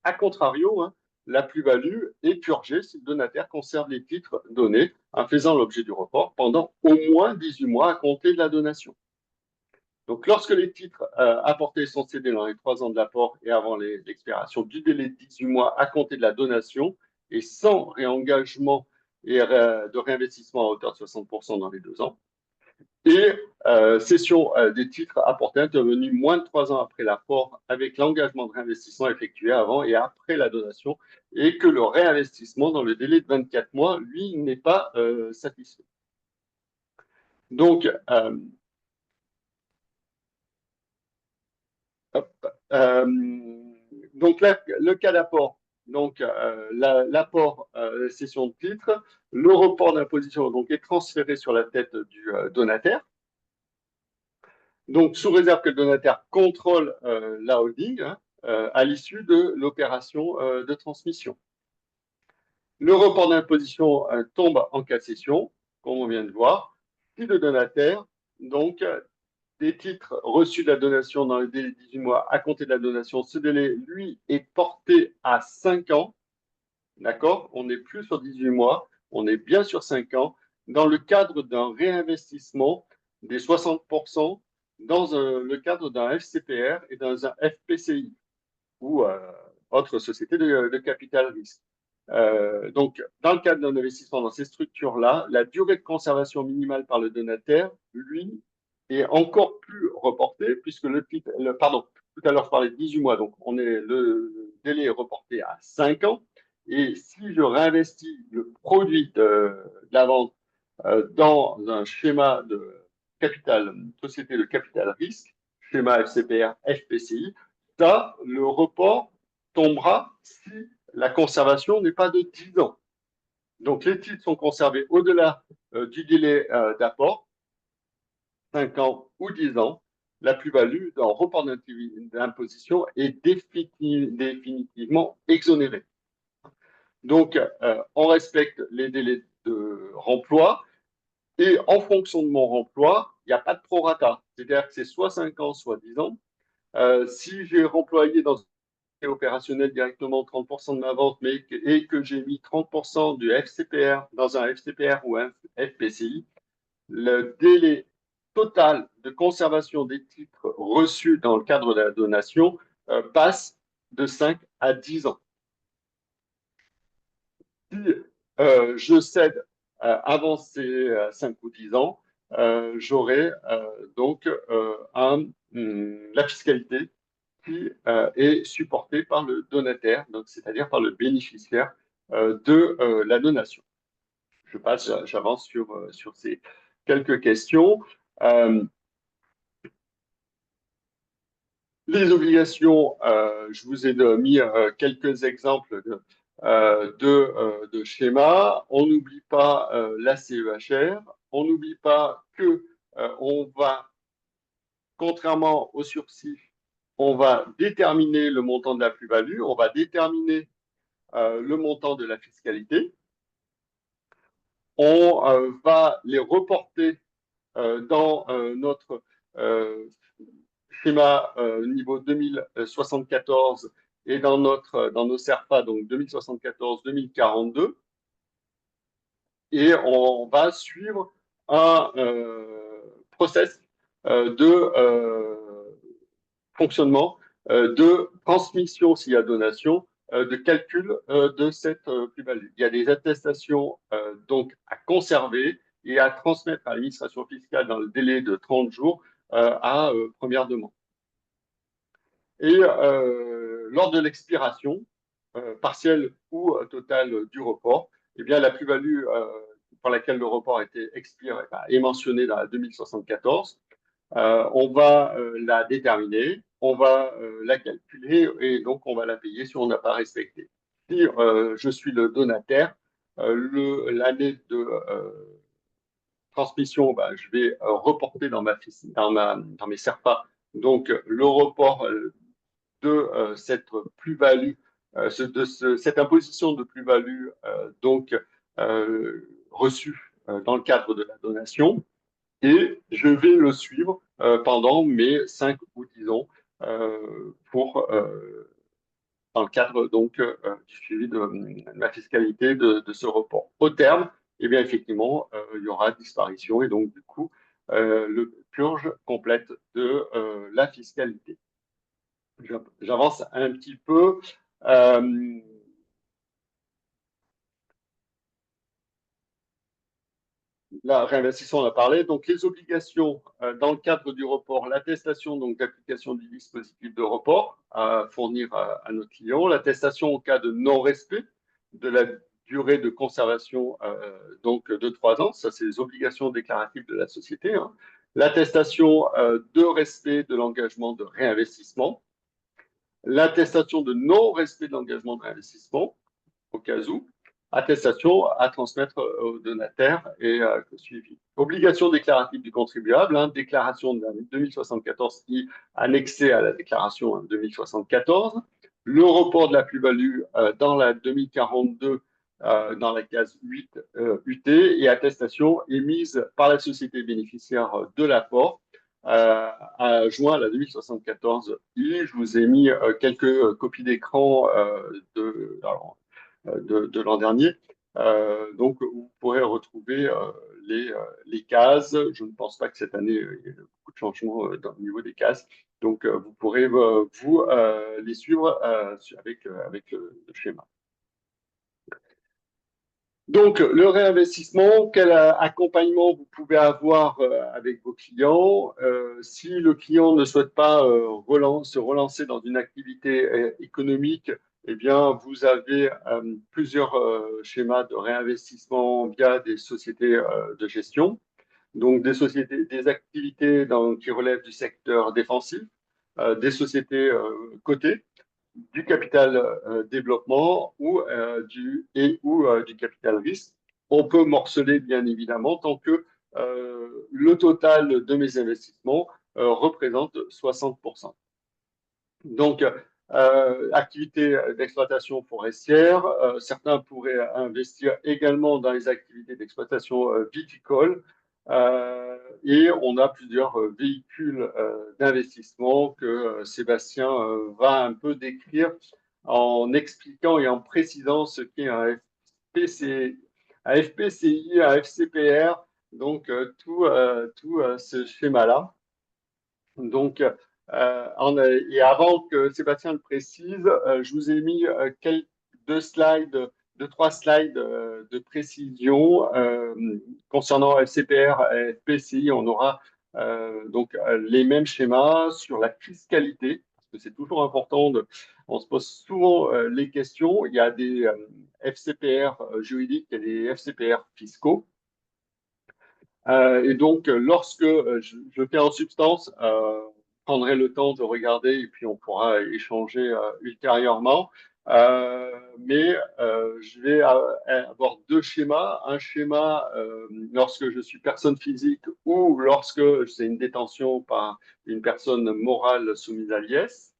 à contrario, hein, la plus-value est purgée si le donataire conserve les titres donnés en faisant l'objet du report pendant au moins 18 mois à compter de la donation. Donc, lorsque les titres apportés sont cédés dans les 3 ans de l'apport et avant l'expiration du délai de 18 mois à compter de la donation et sans réengagement et de réinvestissement à hauteur de 60% dans les 2 ans, et cession des titres apportés intervenus moins de 3 ans après l'apport avec l'engagement de réinvestissement effectué avant et après la donation et que le réinvestissement dans le délai de 24 mois, lui, n'est pas satisfait. Donc, Euh, donc là, le cas d'apport, donc l'apport cession de titre, le report d'imposition donc est transféré sur la tête du donataire. Donc sous réserve que le donataire contrôle la holding hein, à l'issue de l'opération de transmission. Le report d'imposition tombe en cas de cession, comme on vient de voir, si le donataire donc des titres reçus de la donation dans le délai de 18 mois à compter de la donation. Ce délai, lui, est porté à 5 ans. D'accord? On n'est plus sur 18 mois, on est bien sur 5 ans, dans le cadre d'un réinvestissement des 60% dans le cadre d'un FCPR et dans un FPCI ou autre société de capital risque. Donc, dans le cadre d'un investissement dans ces structures-là, la durée de conservation minimale par le donataire, lui, est encore plus reportée, puisque pardon, tout à l'heure je parlais de 18 mois, donc le délai est reporté à 5 ans. Et si je réinvestis le produit de la vente dans un schéma de société de capital risque, schéma FCPR, FPCI, ça, le report tombera si la conservation n'est pas de 10 ans. Donc, les titres sont conservés au-delà du délai d'apport, 5 ans ou 10 ans. La plus-value dans report d'imposition est définitivement exonérée. Donc, on respecte les délais de remploi et en fonction de mon remploi, il n'y a pas de prorata. C'est-à-dire que c'est soit 5 ans, soit 10 ans. Si j'ai remployé dans opérationnel directement 30% de ma vente, et que j'ai mis 30% du FCPR dans un FCPR ou un FPCI, le délai total de conservation des titres reçus dans le cadre de la donation passe de 5 à 10 ans. Si je cède avant ces 5 ou 10 ans, j'aurai donc la fiscalité qui est supportée par le donataire, donc c'est-à-dire par le bénéficiaire de la donation. J'avance sur ces quelques questions. Les obligations, je vous ai mis quelques exemples de schémas. On n'oublie pas la CEHR. On n'oublie pas que on va, contrairement au sursis, on va déterminer le montant de la plus-value, on va déterminer le montant de la fiscalité. On va les reporter dans notre schéma niveau 2074 et dans nos SERPA, donc 2074-2042. Et on va suivre un process de fonctionnement, de transmission s'il y a donation, de calcul de cette plus-value. Il y a des attestations donc à conserver et à transmettre à l'administration fiscale dans le délai de 30 jours à première demande. Et lors de l'expiration partielle ou totale du report, eh bien, la plus-value pour laquelle le report a été expiré est mentionnée dans la 2074. On va la déterminer, on va la calculer et donc on va la payer si on n'a pas respecté. Si je suis le donataire, l'année de transmission, bah, je vais reporter dans mes SERPA donc le report de cette plus-value, cette imposition de plus-value donc reçue dans le cadre de la donation et je vais le suivre pendant mes 5 ou 10 ans pour, dans le cadre donc du suivi de la fiscalité de ce report. Au terme, eh bien, effectivement, il y aura disparition et donc du coup, le purge complète de la fiscalité. J'avance un petit peu. Euh, La réinvestissement, on a parlé. Donc, les obligations dans le cadre du report, l'attestation donc d'application du dispositif de report à fournir à nos clients, l'attestation au cas de non-respect de la durée de conservation donc de 3 ans, ça c'est les obligations déclaratives de la société, hein. L'attestation de respect de l'engagement de réinvestissement, l'attestation de non-respect de l'engagement de réinvestissement, au cas où, attestation à transmettre au donataire et suivi. Obligation déclarative du contribuable, hein, déclaration de 2074 qui annexée à la déclaration 2074, le report de la plus-value dans la 2042 dans la case 8 UT et attestation émise par la société bénéficiaire de l'apport à juin à la 2074I. Je vous ai mis quelques copies d'écran de l'an dernier. Donc, vous pourrez retrouver les cases. Je ne pense pas que cette année, il y ait beaucoup de changements au niveau des cases. Donc, vous pourrez vous les suivre avec le schéma. Donc, le réinvestissement, quel accompagnement vous pouvez avoir avec vos clients si le client ne souhaite pas se relancer dans une activité économique, eh bien, vous avez plusieurs schémas de réinvestissement via des sociétés de gestion. Donc, des activités qui relèvent du secteur défensif, des sociétés cotées, du capital développement ou du capital risque. On peut morceler, bien évidemment, tant que le total de mes investissements représente 60%. Donc, activité d'exploitation forestière, certains pourraient investir également dans les activités d'exploitation viticole, et on a plusieurs véhicules d'investissement que Sébastien va un peu décrire en expliquant et en précisant ce qu'est un FPC, un FPCI, un FCPR, donc tout ce schéma-là. Donc, et avant que Sébastien le précise, je vous ai mis trois slides de précision concernant FCPR et FPCI. On aura donc les mêmes schémas sur la fiscalité, parce que c'est toujours important. On se pose souvent les questions. Il y a des FCPR juridiques et des FCPR fiscaux. Et donc, lorsque je fais en substance, prendrai le temps de regarder et puis on pourra échanger ultérieurement. Mais je vais avoir deux schémas. Un schéma lorsque je suis personne physique ou lorsque c'est une détention par une personne morale soumise à l'IS.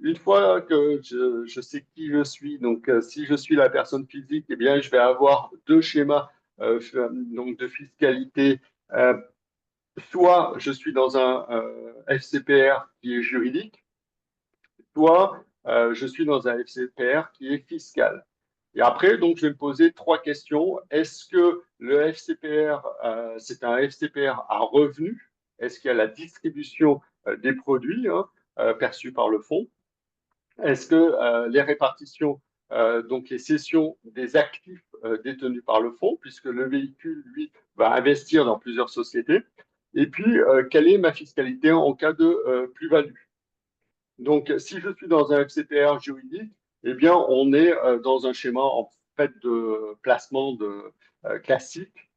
Une fois que je sais qui je suis, donc si je suis la personne physique, eh bien, je vais avoir deux schémas donc de fiscalité. Euh, Soit je suis dans un FCPR qui est juridique, soit je suis dans un FCPR qui est fiscal. Et après, donc, je vais me poser trois questions. Est-ce que le FCPR, c'est un FCPR à revenu? Est-ce qu'il y a la distribution des produits hein, perçus par le fonds? Est-ce que les répartitions, donc les cessions des actifs détenus par le fonds, puisque le véhicule, lui, va investir dans plusieurs sociétés? Et puis, quelle est ma fiscalité en cas de plus-value? Donc, si je suis dans un FCPR juridique, eh bien, on est dans un schéma en fait de placement classique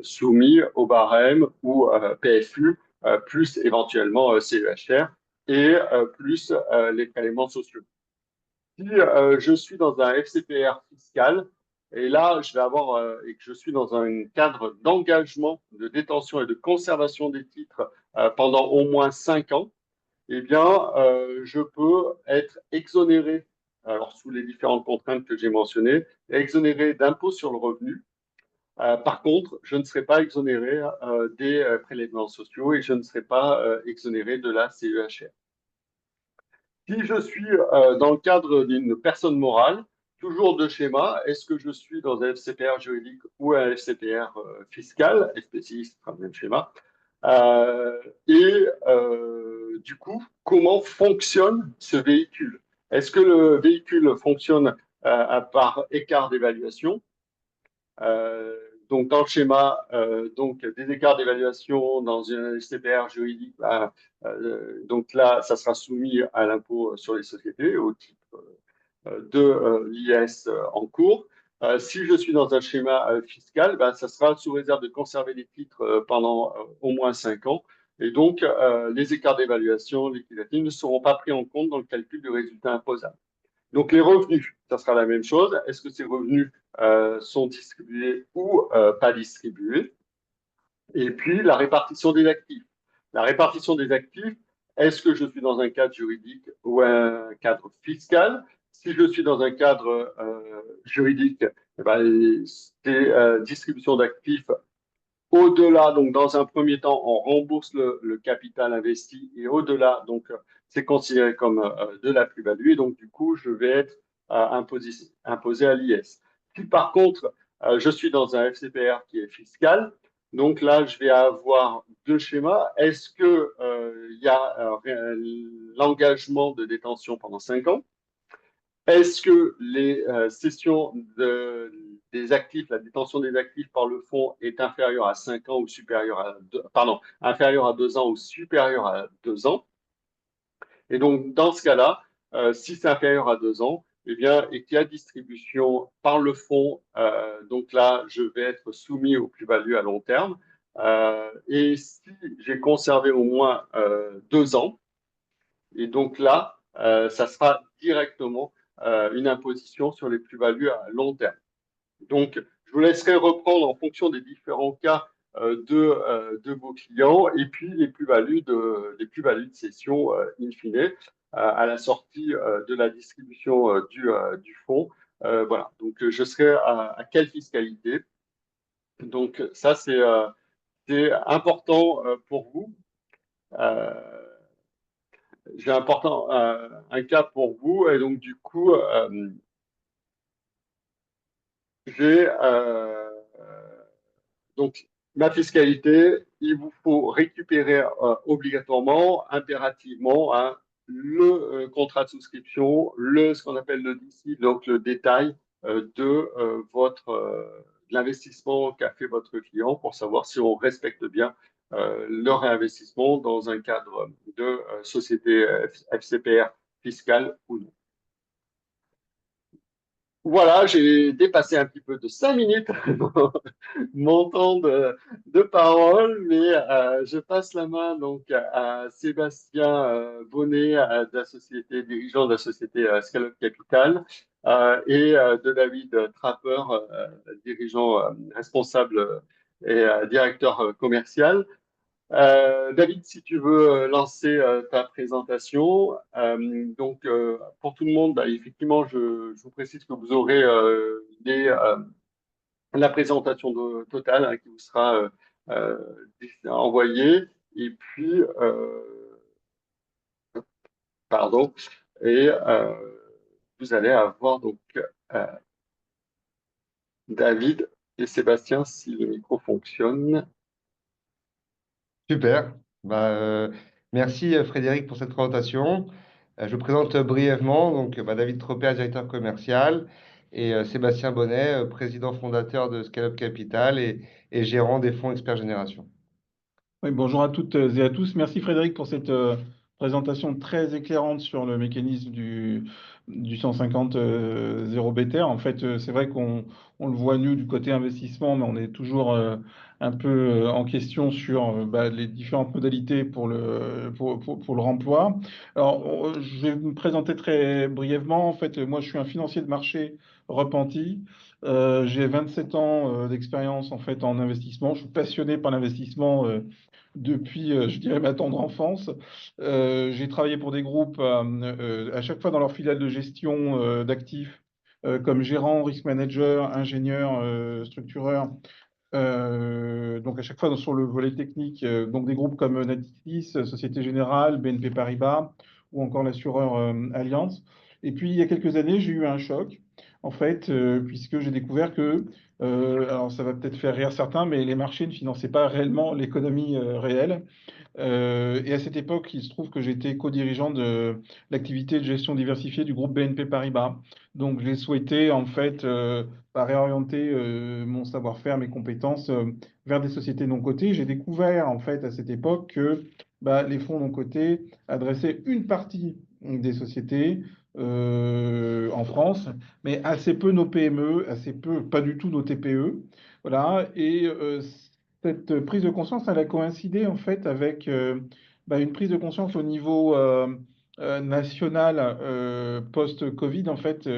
soumis au barème ou PFU, plus éventuellement CEHR et plus les prélèvements sociaux. Si je suis dans un FCPR fiscal, et là, je vais avoir, et que je suis dans un cadre d'engagement, de détention et de conservation des titres pendant au moins 5 ans, eh bien, je peux être exonéré, alors sous les différentes contraintes que j'ai mentionnées, exonéré d'impôt sur le revenu. Par contre, je ne serai pas exonéré des prélèvements sociaux et je ne serai pas exonéré de la CEHR. Si je suis dans le cadre d'une personne morale, toujours de schéma, est-ce que je suis dans un FCPR juridique ou un FCPR fiscal, FPCI, c'est le même schéma, du coup, comment fonctionne ce véhicule? Est-ce que le véhicule fonctionne par écart d'évaluation? Euh, donc, dans le schéma, donc des écarts d'évaluation dans un SCPR juridique, bah, donc là, ça sera soumis à l'impôt sur les sociétés au titre de l'IS en cours. Si je suis dans un schéma fiscal, bah, ça sera sous réserve de conserver les titres pendant au moins 5 ans. Et donc, les écarts d'évaluation liquidatifs ne seront pas pris en compte dans le calcul du résultat imposable. Donc, les revenus, ça sera la même chose. Est-ce que ces revenus sont distribués ou pas distribués? Et puis, la répartition des actifs. La répartition des actifs, est-ce que je suis dans un cadre juridique ou un cadre fiscal? Si je suis dans un cadre juridique, eh ben, c'est distribution d'actifs au-delà, donc dans un premier temps, on rembourse le capital investi et au-delà, donc c'est considéré comme de la plus-value et donc du coup, je vais être imposé à l'IS. Si par contre, je suis dans un FCPR qui est fiscal, donc là, je vais avoir deux schémas. Est-ce que il y a l'engagement de détention pendant 5 ans? Est-ce que les cessions des actifs, la détention des actifs par le fonds est inférieure à 5 ans ou supérieure à 2, pardon, inférieure à 2 ans ou supérieure à 2 ans? Et donc, dans ce cas-là, si c'est inférieur à 2 ans, eh bien, et qu'il y a distribution par le fonds, donc là, je vais être soumis aux plus-values à long terme. Et si j'ai conservé au moins 2 ans, et donc là, ça sera directement une imposition sur les plus-values à long terme. Donc, je vous laisserai reprendre en fonction des différents cas de vos clients et puis les plus-values de cession in fine à la sortie de la distribution du fonds. Voilà, donc je serai à quelle fiscalité? Donc, ça, c'est important pour vous. Euh, j'ai un cas pour vous et donc du coup, j'ai donc ma fiscalité, il vous faut récupérer obligatoirement, impérativement, hein, le contrat de souscription, ce qu'on appelle le DICI, donc le détail de l'investissement qu'a fait votre client pour savoir si on respecte bien le réinvestissement dans un cadre de société FCPR fiscale ou non. Voilà, j'ai dépassé un petit peu de 5 minutes mon temps de parole, mais je passe la main donc à Sébastien Bonnet, de la société, dirigeant de la société Scale-up Capital, et de David Trapper, dirigeant responsable et directeur commercial. David, si tu veux lancer ta présentation. Donc, pour tout le monde, bah, effectivement, je vous précise que vous aurez la présentation totale hein, qui vous sera envoyée. Et puis, pardon, et vous allez avoir donc euh, David et Sébastien, si le micro fonctionne. Super. Merci Frédéric pour cette présentation. Je vous présente brièvement David Tropper, directeur commercial, et Sébastien Bonnet, président fondateur de Scale Up Capital et gérant des fonds Expert Génération. Oui, bonjour à toutes et à tous. Merci Frédéric pour cette présentation très éclairante sur le mécanisme du 150 0 BTR. En fait, c'est vrai qu'on le voit nous du côté investissement, mais on est toujours un peu en question sur les différentes modalités pour le remploi. Alors, je vais me présenter très brièvement. En fait, moi, je suis un financier de marché repenti. J'ai 27 ans d'expérience en fait en investissement. Je suis passionné par l'investissement depuis, je dirais, ma tendre enfance. J'ai travaillé pour des groupes à chaque fois dans leur filiale de gestion d'actifs, comme gérant, risk manager, ingénieur, structureur. Donc à chaque fois sur le volet technique, donc des groupes comme Natixis, Société Générale, BNP Paribas ou encore l'assureur Allianz. Et puis il y a quelques années, j'ai eu un choc, en fait, puisque j'ai découvert que, alors ça va peut-être faire rire certains, mais les marchés ne finançaient pas réellement l'économie réelle. Et à cette époque, il se trouve que j'étais co-dirigeant de l'activité de gestion diversifiée du groupe BNP Paribas. Donc, j'ai souhaité en fait réorienter mon savoir-faire, mes compétences vers des sociétés non cotées. J'ai découvert en fait à cette époque que les fonds non cotés adressaient une partie des sociétés en France, mais assez peu nos PME, assez peu, pas du tout nos TPE. Voilà. Et cette prise de conscience, elle a coïncidé en fait avec une prise de conscience au niveau national post-Covid, en fait,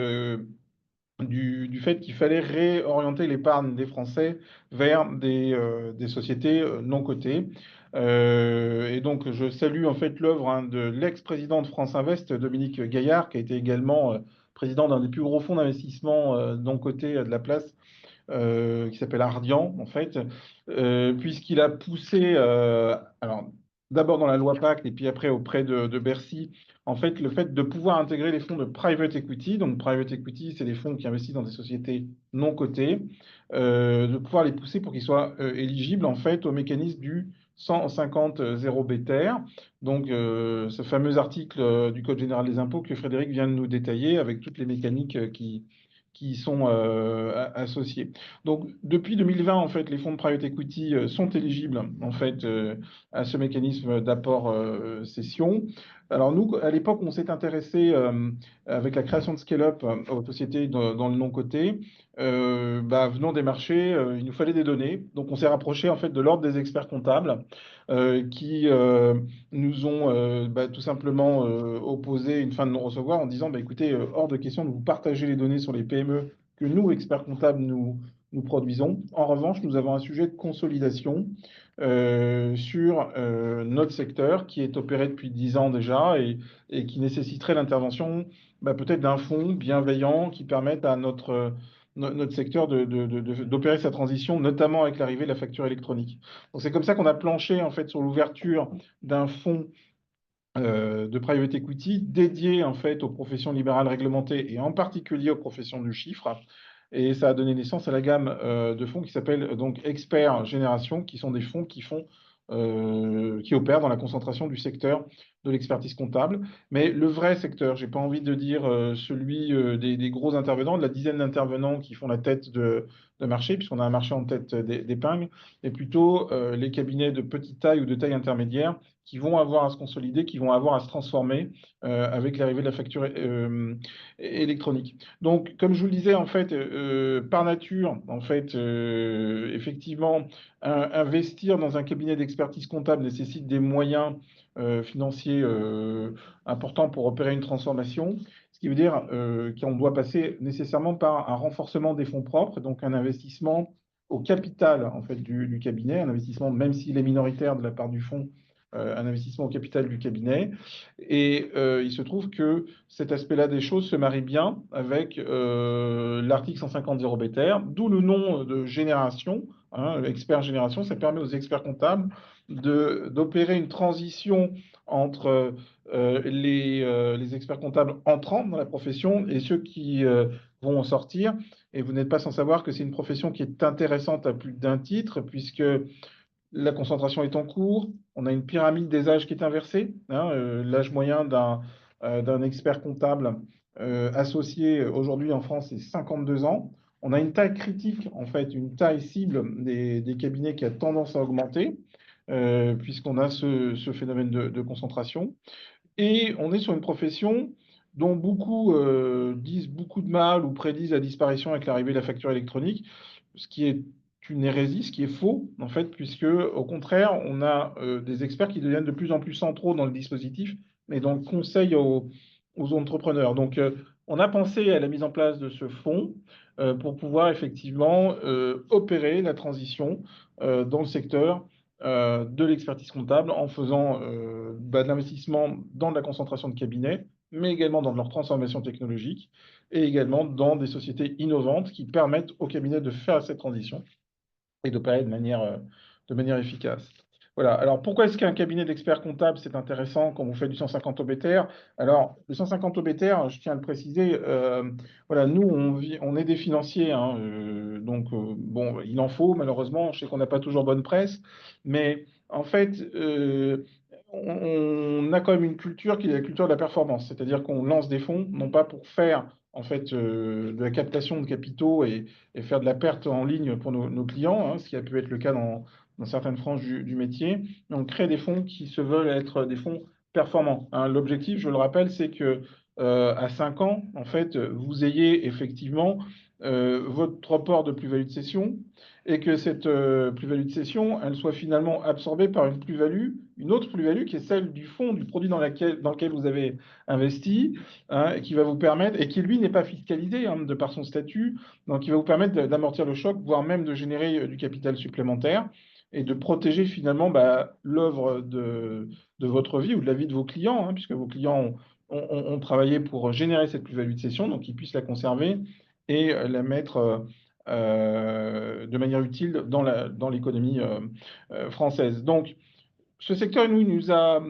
du fait qu'il fallait réorienter l'épargne des Français vers des sociétés non cotées. Et donc, je salue en fait l'œuvre de l'ex-président de France Invest, Dominique Gaillard, qui a été également président d'un des plus gros fonds d'investissement non cotés de la place, qui s'appelle Ardian, en fait, puisqu'il a poussé, alors d'abord dans la loi Pacte et puis après auprès de Bercy, en fait, le fait de pouvoir intégrer les fonds de private equity. Donc, private equity, c'est les fonds qui investissent dans des sociétés non cotées, de pouvoir les pousser pour qu'ils soient éligibles, en fait, au mécanisme du 150 0 BTR. Donc, ce fameux article du Code général des impôts que Frédéric vient de nous détailler avec toutes les mécaniques qui y sont associés. Donc, depuis 2020, en fait, les fonds de private equity sont éligibles en fait à ce mécanisme d'apport cession. Alors nous, à l'époque, on s'est intéressé avec la création de Scale-up aux sociétés dans le non coté. Venant des marchés, il nous fallait des données. Donc, on s'est rapproché en fait de l'ordre des experts comptables qui nous ont tout simplement opposé une fin de non-recevoir en disant écoutez, hors de question de vous partager les données sur les PME que nous, experts comptables, nous produisons. En revanche, nous avons un sujet de consolidation sur notre secteur qui est opéré depuis 10 ans déjà et qui nécessiterait l'intervention peut-être d'un fonds bienveillant qui permette à notre secteur d'opérer sa transition, notamment avec l'arrivée de la facture électronique. Donc c'est comme ça qu'on a planché en fait sur l'ouverture d'un fonds de private equity dédié en fait aux professions libérales réglementées et en particulier aux professions du chiffre. Et ça a donné naissance à la gamme de fonds qui s'appelle donc Expert Génération, qui sont des fonds qui opèrent dans la concentration du secteur de l'expertise comptable. Mais le vrai secteur, j'ai pas envie de dire celui des gros intervenants, de la dizaine d'intervenants qui font la tête de marché, puisqu'on a un marché en tête d'épingle, mais plutôt les cabinets de petite taille ou de taille intermédiaire qui vont avoir à se consolider, qui vont avoir à se transformer avec l'arrivée de la facture électronique. Donc, comme je vous le disais, en fait, par nature, en fait, effectivement, investir dans un cabinet d'expertise comptable nécessite des moyens financiers importants pour opérer une transformation, ce qui veut dire qu'on doit passer nécessairement par un renforcement des fonds propres, donc un investissement au capital en fait du cabinet, un investissement même s'il est minoritaire de la part du fonds, un investissement au capital du cabinet. Et il se trouve que cet aspect-là des choses se marie bien avec l'article 150 0 BTR, d'où le nom de génération, hein, expert génération. Ça permet aux experts comptables d'opérer une transition entre les experts comptables entrant dans la profession et ceux qui vont en sortir. Et vous n'êtes pas sans savoir que c'est une profession qui est intéressante à plus d'un titre, puisque la concentration est en cours, on a une pyramide des âges qui est inversée, hein, l'âge moyen d'un expert comptable associé aujourd'hui en France est 52 ans. On a une taille critique, en fait, une taille cible des cabinets qui a tendance à augmenter, puisqu'on a ce phénomène de concentration. Et on est sur une profession dont beaucoup disent beaucoup de mal ou prédisent la disparition avec l'arrivée de la facture électronique, ce qui est une hérésie, ce qui est faux, en fait, puisque au contraire, on a des experts qui deviennent de plus en plus centraux dans le dispositif, mais dans le conseil aux entrepreneurs. Donc, on a pensé à la mise en place de ce fonds pour pouvoir effectivement opérer la transition dans le secteur de l'expertise comptable en faisant de l'investissement dans de la concentration de cabinets, mais également dans de leur transformation technologique et également dans des sociétés innovantes qui permettent aux cabinets de faire cette transition et d'opérer de manière efficace. Voilà. Alors, pourquoi est-ce qu'un cabinet d'experts comptables, c'est intéressant quand vous faites du 150 OBTR? Alors, le 150 OBTR, je tiens à le préciser, voilà, nous, on est des financiers, hein, donc, bon, il en faut, malheureusement, je sais qu'on n'a pas toujours bonne presse, mais en fait, on a quand même une culture qui est la culture de la performance, c'est-à-dire qu'on lance des fonds, non pas pour faire, en fait, de la captation de capitaux et faire de la perte en ligne pour nos clients, hein, ce qui a pu être le cas dans certaines franges du métier. Mais on crée des fonds qui se veulent être des fonds performants, hein. L'objectif, je le rappelle, c'est que à 5 ans, en fait, vous ayez effectivement votre rapport de plus-value de cession et que cette plus-value de cession, elle soit finalement absorbée par une plus-value, une autre plus-value qui est celle du fonds, du produit dans lequel vous avez investi, hein, et qui va vous permettre, et qui lui n'est pas fiscalisé, hein, de par son statut, donc il va vous permettre d'amortir le choc, voire même de générer du capital supplémentaire et de protéger finalement l'œuvre de votre vie ou de la vie de vos clients, hein, puisque vos clients ont travaillé pour générer cette plus-value de cession, donc ils puissent la conserver et la mettre de manière utile dans l'économie française. Donc, ce secteur, il nous a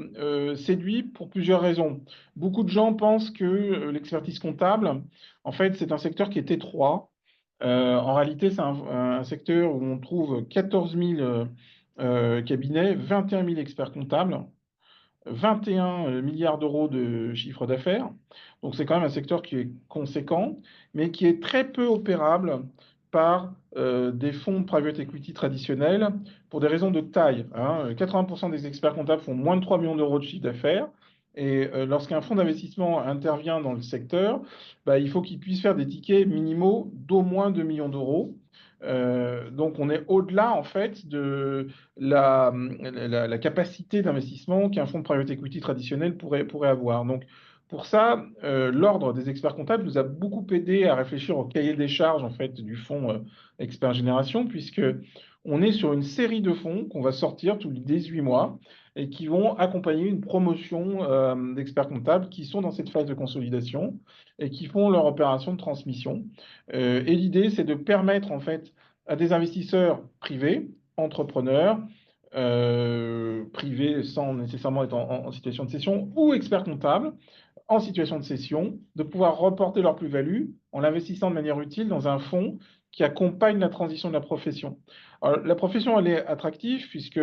séduit pour plusieurs raisons. Beaucoup de gens pensent que l'expertise comptable, en fait, c'est un secteur qui est étroit. En réalité, c'est un secteur où on trouve 14 000 cabinets, 21 000 experts comptables, 21 milliards d'euros de chiffre d'affaires. Donc c'est quand même un secteur qui est conséquent, mais qui est très peu opérable par des fonds de private equity traditionnels pour des raisons de taille, hein. 80% des experts comptables font moins de 3 millions d'euros de chiffre d'affaires. Et lorsqu'un fonds d'investissement intervient dans le secteur, il faut qu'il puisse faire des tickets minimaux d'au moins 2 millions d'euros. Donc on est au-delà en fait de la capacité d'investissement qu'un fonds de private equity traditionnel pourrait avoir. Donc, pour ça, l'Ordre des experts comptables nous a beaucoup aidé à réfléchir au cahier des charges en fait, du fonds Expert Génération, puisque on est sur une série de fonds qu'on va sortir tous les 18 mois et qui vont accompagner une promotion d'experts comptables qui sont dans cette phase de consolidation et qui font leur opération de transmission. Et l'idée, c'est de permettre en fait à des investisseurs privés, entrepreneurs, privés sans nécessairement être en situation de cession, ou experts comptables en situation de cession, de pouvoir reporter leur plus-value en l'investissant de manière utile dans un fonds qui accompagne la transition de la profession. Alors, la profession, elle est attractive puisque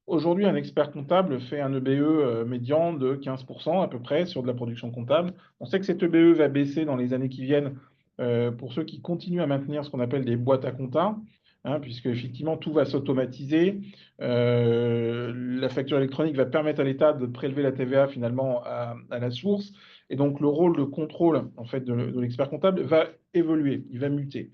aujourd'hui, un expert comptable fait un EBE médian de 15% à peu près sur de la production comptable. On sait que cet EBE va baisser dans les années qui viennent pour ceux qui continuent à maintenir ce qu'on appelle des boîtes à compta, hein, puisque effectivement tout va s'automatiser. La facture électronique va permettre à l'État de prélever la TVA finalement à la source, et donc le rôle de contrôle en fait de l'expert comptable va évoluer, il va muter.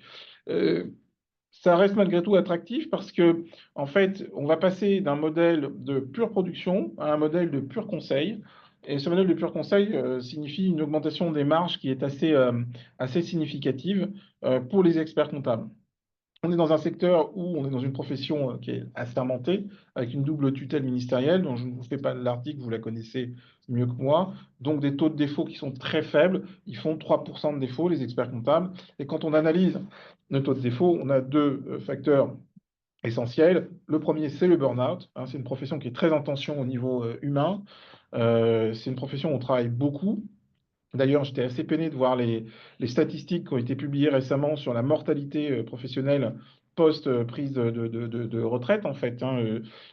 Ça reste malgré tout attractif parce que en fait, on va passer d'un modèle de pure production à un modèle de pur conseil. Et ce modèle de pur conseil signifie une augmentation des marges qui est assez significative pour les experts comptables. On est dans un secteur où on est dans une profession qui est assermentée, avec une double tutelle ministérielle, dont je ne vous fais pas l'article, vous la connaissez mieux que moi. Donc des taux de défaut qui sont très faibles. Ils font 3% de défaut, les experts comptables. Et quand on analyse le taux de défaut, on a deux facteurs essentiels. Le premier, c'est le burn-out. C'est une profession qui est très en tension au niveau humain. C'est une profession où on travaille beaucoup. D'ailleurs, j'étais assez peiné de voir les statistiques qui ont été publiées récemment sur la mortalité professionnelle post-prise de retraite, en fait,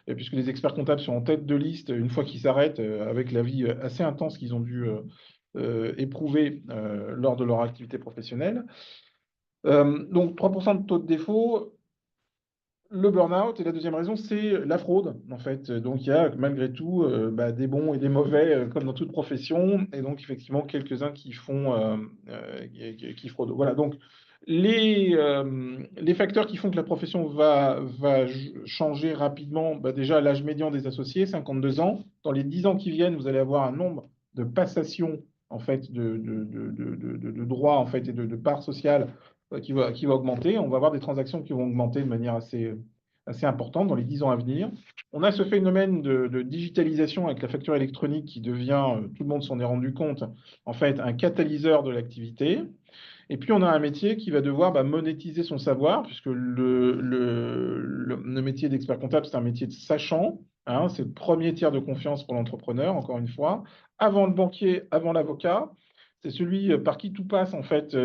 et puisque les experts comptables sont en tête de liste une fois qu'ils s'arrêtent, avec la vie assez intense qu'ils ont dû éprouver lors de leur activité professionnelle. Donc 3% de taux de défaut. Le burn-out, et la deuxième raison, c'est la fraude, en fait. Donc, il y a malgré tout des bons et des mauvais, comme dans toute profession, et donc effectivement quelques-uns qui fraudent. Voilà, donc les facteurs qui font que la profession va changer rapidement, déjà l'âge médian des associés, 52 ans. Dans les 10 ans qui viennent, vous allez avoir un nombre de passations, en fait, de droits, en fait, et de parts sociales qui va augmenter. On va avoir des transactions qui vont augmenter de manière assez importante dans les 10 ans à venir. On a ce phénomène de digitalisation avec la facture électronique qui devient, tout le monde s'en est rendu compte, en fait, un catalyseur de l'activité. Et puis, on a un métier qui va devoir monétiser son savoir, puisque le métier d'expert comptable, c'est un métier de sachant. C'est le premier tiers de confiance pour l'entrepreneur, encore une fois. Avant le banquier, avant l'avocat, c'est celui par qui tout passe, en fait,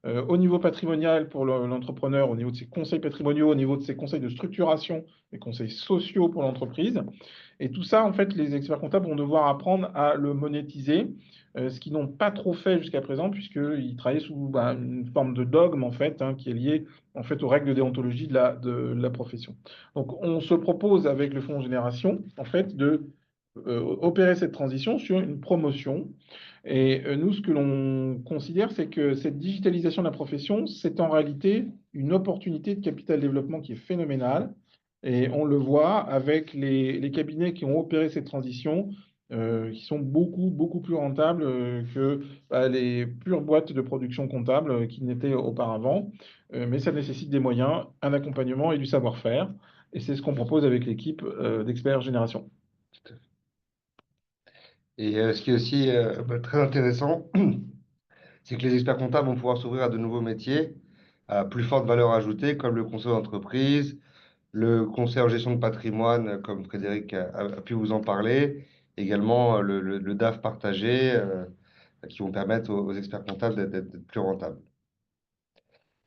au niveau patrimonial pour l'entrepreneur, au niveau de ses conseils patrimoniaux, au niveau de ses conseils de structuration, les conseils sociaux pour l'entreprise. Et tout ça, en fait, les experts comptables vont devoir apprendre à le monétiser, ce qu'ils n'ont pas trop fait jusqu'à présent, puisqu'ils travaillaient sous une forme de dogme, en fait, qui est liée en fait, aux règles de déontologie de la profession. Donc, on se propose avec le Fonds Génération, en fait, de opérer cette transition sur une promotion. Et nous, ce que l'on considère, c'est que cette digitalisation de la profession, c'est en réalité une opportunité de capital développement qui est phénoménale. Et on le voit avec les cabinets qui ont opéré cette transition, qui sont beaucoup, beaucoup plus rentables que les pures boîtes de production comptable qui n'étaient auparavant. Mais ça nécessite des moyens, un accompagnement et du savoir-faire. Et c'est ce qu'on propose avec l'équipe d'experts Génération. Et ce qui est aussi très intéressant, c'est que les experts comptables vont pouvoir s'ouvrir à de nouveaux métiers à plus forte valeur ajoutée, comme le conseil d'entreprise, le conseil en gestion de patrimoine, comme Frédéric a pu vous en parler, également le DAF partagé, qui vont permettre aux experts comptables d'être plus rentables.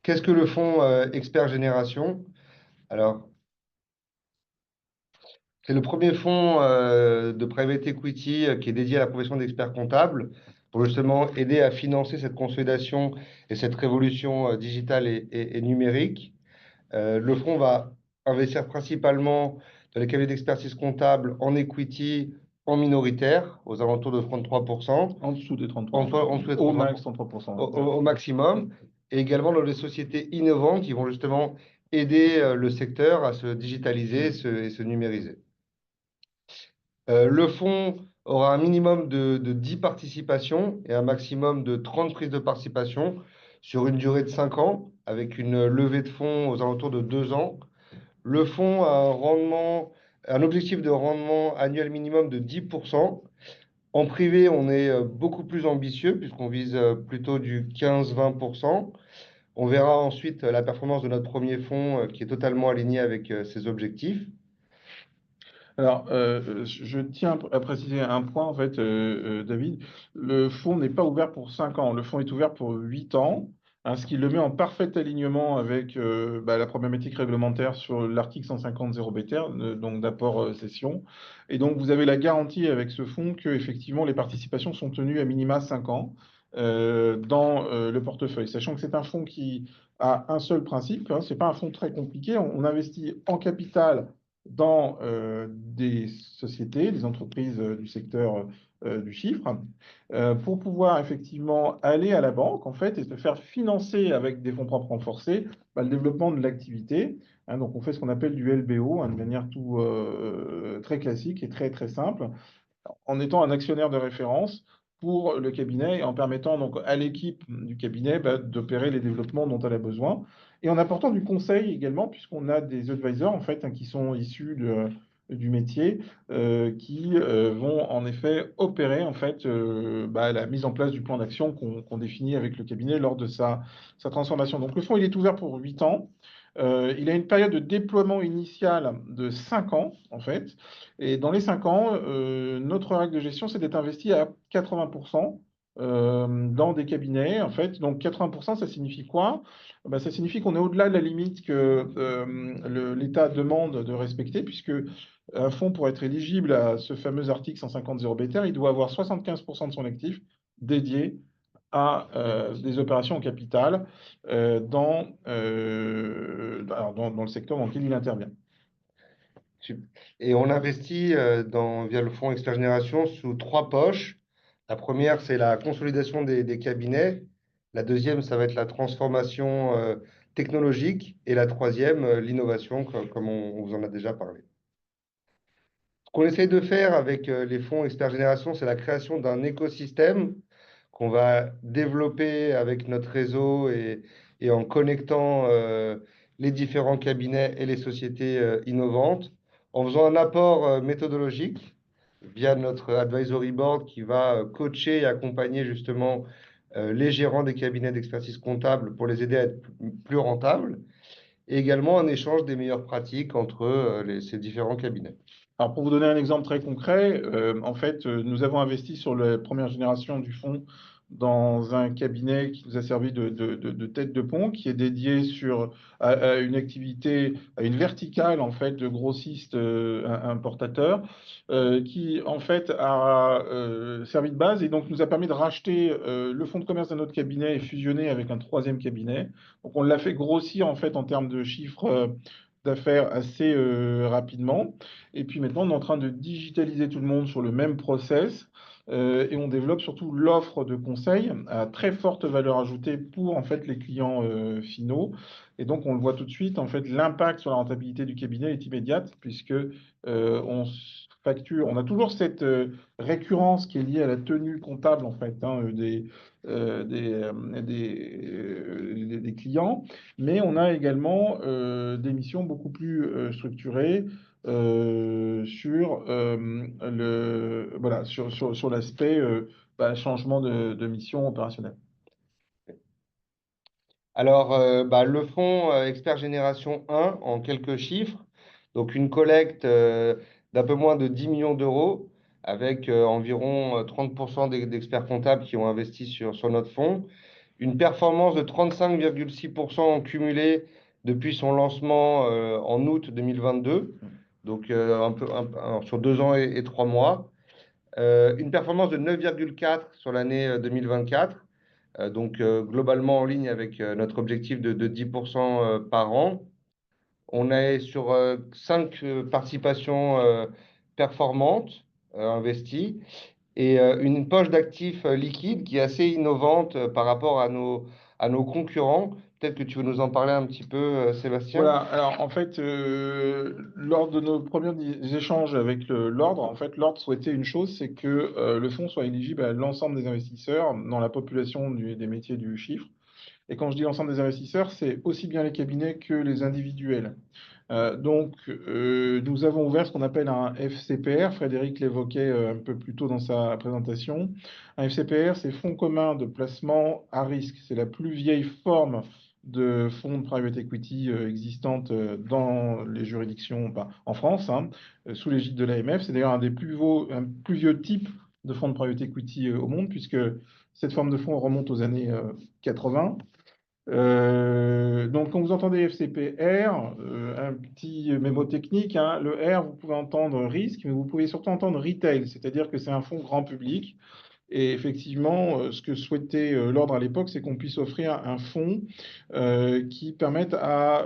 Qu'est-ce que le fonds Expert Génération? Alors, c'est le premier fonds de private equity qui est dédié à la profession d'expert comptable pour justement aider à financer cette consolidation et cette révolution digitale et numérique. Le fonds va investir principalement dans les cabinets d'expertise comptable en equity, en minoritaire, aux alentours de 33%. En dessous des 33%. En dessous des 33%. Au max 33%. Au maximum. Et également dans les sociétés innovantes qui vont justement aider le secteur à se digitaliser et se numériser. Le fonds aura un minimum de 10 participations et un maximum de 30 prises de participation sur une durée de 5 ans, avec une levée de fonds aux alentours de 2 ans. Le fonds a un objectif de rendement annuel minimum de 10%. En privé, on est beaucoup plus ambitieux puisqu'on vise plutôt du 15-20%. On verra ensuite la performance de notre premier fonds qui est totalement aligné avec ces objectifs. Alors, je tiens à préciser un point, en fait, David. Le fonds n'est pas ouvert pour 5 ans. Le fonds est ouvert pour 8 ans, ce qui le met en parfait alignement avec la problématique réglementaire sur l'article 150 0BTR, donc d'apport cession. Et donc, vous avez la garantie avec ce fonds que, effectivement, les participations sont tenues à minima 5 ans dans le portefeuille, sachant que c'est un fonds qui a un seul principe. Ce n'est pas un fonds très compliqué. On investit en capital dans des sociétés, des entreprises du secteur du chiffre, pour pouvoir effectivement aller à la banque en fait et se faire financer avec des fonds propres renforcés le développement de l'activité. Donc on fait ce qu'on appelle du LBO de manière tout très classique et très très simple, en étant un actionnaire de référence pour le cabinet et en permettant donc à l'équipe du cabinet d'opérer les développements dont elle a besoin et en apportant du conseil également puisqu'on a des advisors en fait qui sont issus du métier qui vont en effet opérer en fait la mise en place du plan d'action qu'on définit avec le cabinet lors de sa transformation. Donc le fonds il est ouvert pour 8 ans. Il a une période de déploiement initiale de 5 ans, en fait. Et dans les 5 ans, notre règle de gestion, c'est d'être investi à 80% dans des cabinets, en fait. Donc 80%, ça signifie quoi? Ben, ça signifie qu'on est au-delà de la limite que l'État demande de respecter, puisque un fonds, pour être éligible à ce fameux article 150 BTR, il doit avoir 75% de son actif dédié à des opérations en capital dans le secteur dans lequel il intervient. Et on investit via le fonds Expert Génération sous 3 poches. La première, c'est la consolidation des cabinets. La deuxième, ça va être la transformation technologique. Et la troisième, l'innovation, comme on vous en a déjà parlé. Ce qu'on essaye de faire avec les fonds Expert Génération, c'est la création d'un écosystème qu'on va développer avec notre réseau et en connectant les différents cabinets et les sociétés innovantes, en faisant un apport méthodologique via notre advisory board qui va coacher et accompagner justement les gérants des cabinets d'expertise comptable pour les aider à être plus rentables, et également un échange des meilleures pratiques entre ces différents cabinets. Alors, pour vous donner un exemple très concret, en fait, nous avons investi sur la première génération du fonds dans un cabinet qui nous a servi de tête de pont, qui est dédié à une activité, à une verticale en fait de grossistes importateurs, qui en fait a servi de base et donc nous a permis de racheter le fonds de commerce d'un autre cabinet et fusionner avec un troisième cabinet. Donc on l'a fait grossir en fait en termes de chiffres d'affaires assez rapidement. Et puis maintenant, on est en train de digitaliser tout le monde sur le même process et on développe surtout l'offre de conseil à très forte valeur ajoutée pour en fait les clients finaux. Et donc, on le voit tout de suite, en fait, l'impact sur la rentabilité du cabinet est immédiate puisque on a toujours cette récurrence qui est liée à la tenue comptable en fait des clients, mais on a également des missions beaucoup plus structurées sur l'aspect changement de mission opérationnelle. Alors, le fonds Expert Génération 1, en quelques chiffres, donc une collecte d'un peu moins de 10 millions d'euros, avec environ 30% d'experts comptables qui ont investi sur notre fonds, une performance de 35,6% en cumulé depuis son lancement en août 2022, donc sur 2 ans et 3 mois, une performance de 9,4 sur l'année 2024. Donc globalement en ligne avec notre objectif de 10% par an. On est sur 5 participations performantes investies et une poche d'actifs liquides qui est assez innovante par rapport à nos concurrents. Peut-être que tu veux nous en parler un petit peu, Sébastien. Voilà, alors en fait, lors de nos premiers échanges avec l'ordre, en fait, l'ordre souhaitait une chose, c'est que le fonds soit éligible à l'ensemble des investisseurs dans la population des métiers du chiffre. Et quand je dis l'ensemble des investisseurs, c'est aussi bien les cabinets que les individuels. Donc, nous avons ouvert ce qu'on appelle un FCPR. Frédéric l'évoquait un peu plus tôt dans sa présentation. Un FCPR, c'est Fonds commun de placement à risque. C'est la plus vieille forme de fonds de private equity existante dans les juridictions, en France, sous l'égide de l'AMF. C'est d'ailleurs un plus vieux type de fonds de private equity au monde, puisque cette forme de fonds remonte aux années 80. Donc, quand vous entendez FCPR, un petit mémo technique, le R, vous pouvez entendre risque, mais vous pouvez surtout entendre retail, c'est-à-dire que c'est un fonds grand public. Et effectivement, ce que souhaitait l'ordre à l'époque, c'est qu'on puisse offrir un fonds qui permette à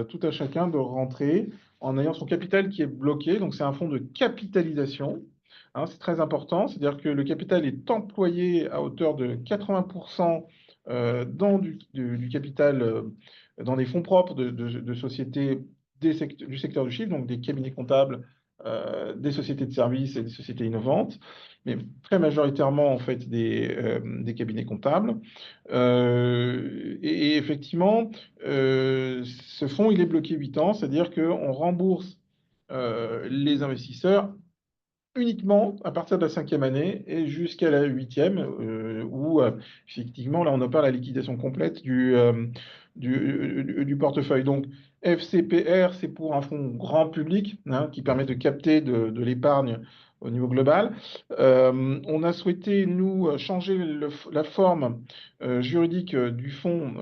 tout à chacun de rentrer en ayant son capital qui est bloqué. Donc, c'est un fonds de capitalisation. C'est très important, c'est-à-dire que le capital est employé à hauteur de 80% dans du capital, dans des fonds propres de sociétés du secteur du chiffre, donc des cabinets comptables, des sociétés de services et des sociétés innovantes, mais très majoritairement en fait des cabinets comptables. Et effectivement, ce fonds, il est bloqué 8 ans, c'est-à-dire qu'on rembourse les investisseurs uniquement à partir de la 5e année et jusqu'à la 8e, où effectivement, là, on opère la liquidation complète du portefeuille. Donc, FCPR, c'est pour un fonds grand public, hein, qui permet de capter de l'épargne au niveau global. On a souhaité, nous, changer la forme juridique du fonds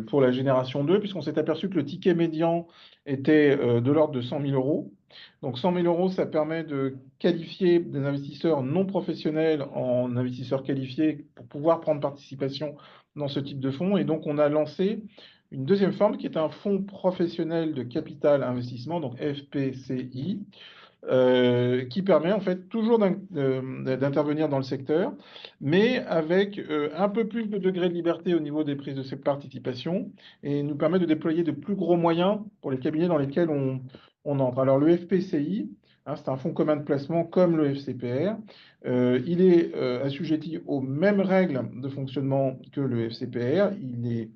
pour la génération 2, puisqu'on s'est aperçu que le ticket médian était de l'ordre de 100 000 euros. Donc 100 000 euros, ça permet de qualifier des investisseurs non professionnels en investisseurs qualifiés pour pouvoir prendre participation dans ce type de fonds. Et donc on a lancé une deuxième forme qui est un fonds professionnel de capital investissement, donc FPCI, qui permet en fait toujours d'intervenir dans le secteur, mais avec un peu plus de degré de liberté au niveau des prises de ces participations et nous permet de déployer de plus gros moyens pour les cabinets dans lesquels on entre. Alors le FPCI, hein, c'est un fonds commun de placement comme le FCPR. Il est assujetti aux mêmes règles de fonctionnement que le FCPR. Il est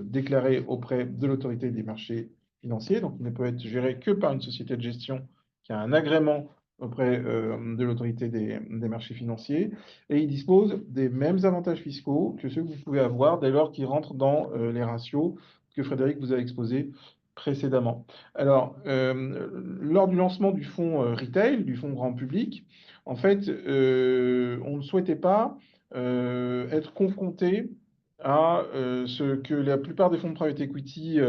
déclaré auprès de l'autorité des marchés financiers, donc il ne peut être géré que par une société de gestion qui a un agrément auprès de l'autorité des marchés financiers, et il dispose des mêmes avantages fiscaux que ceux que vous pouvez avoir dès lors qu'il rentre dans les ratios que Frédéric vous a exposés précédemment. Alors, lors du lancement du fonds retail, du fonds grand public, en fait, on ne souhaitait pas être confronté à ce que la plupart des fonds de private equity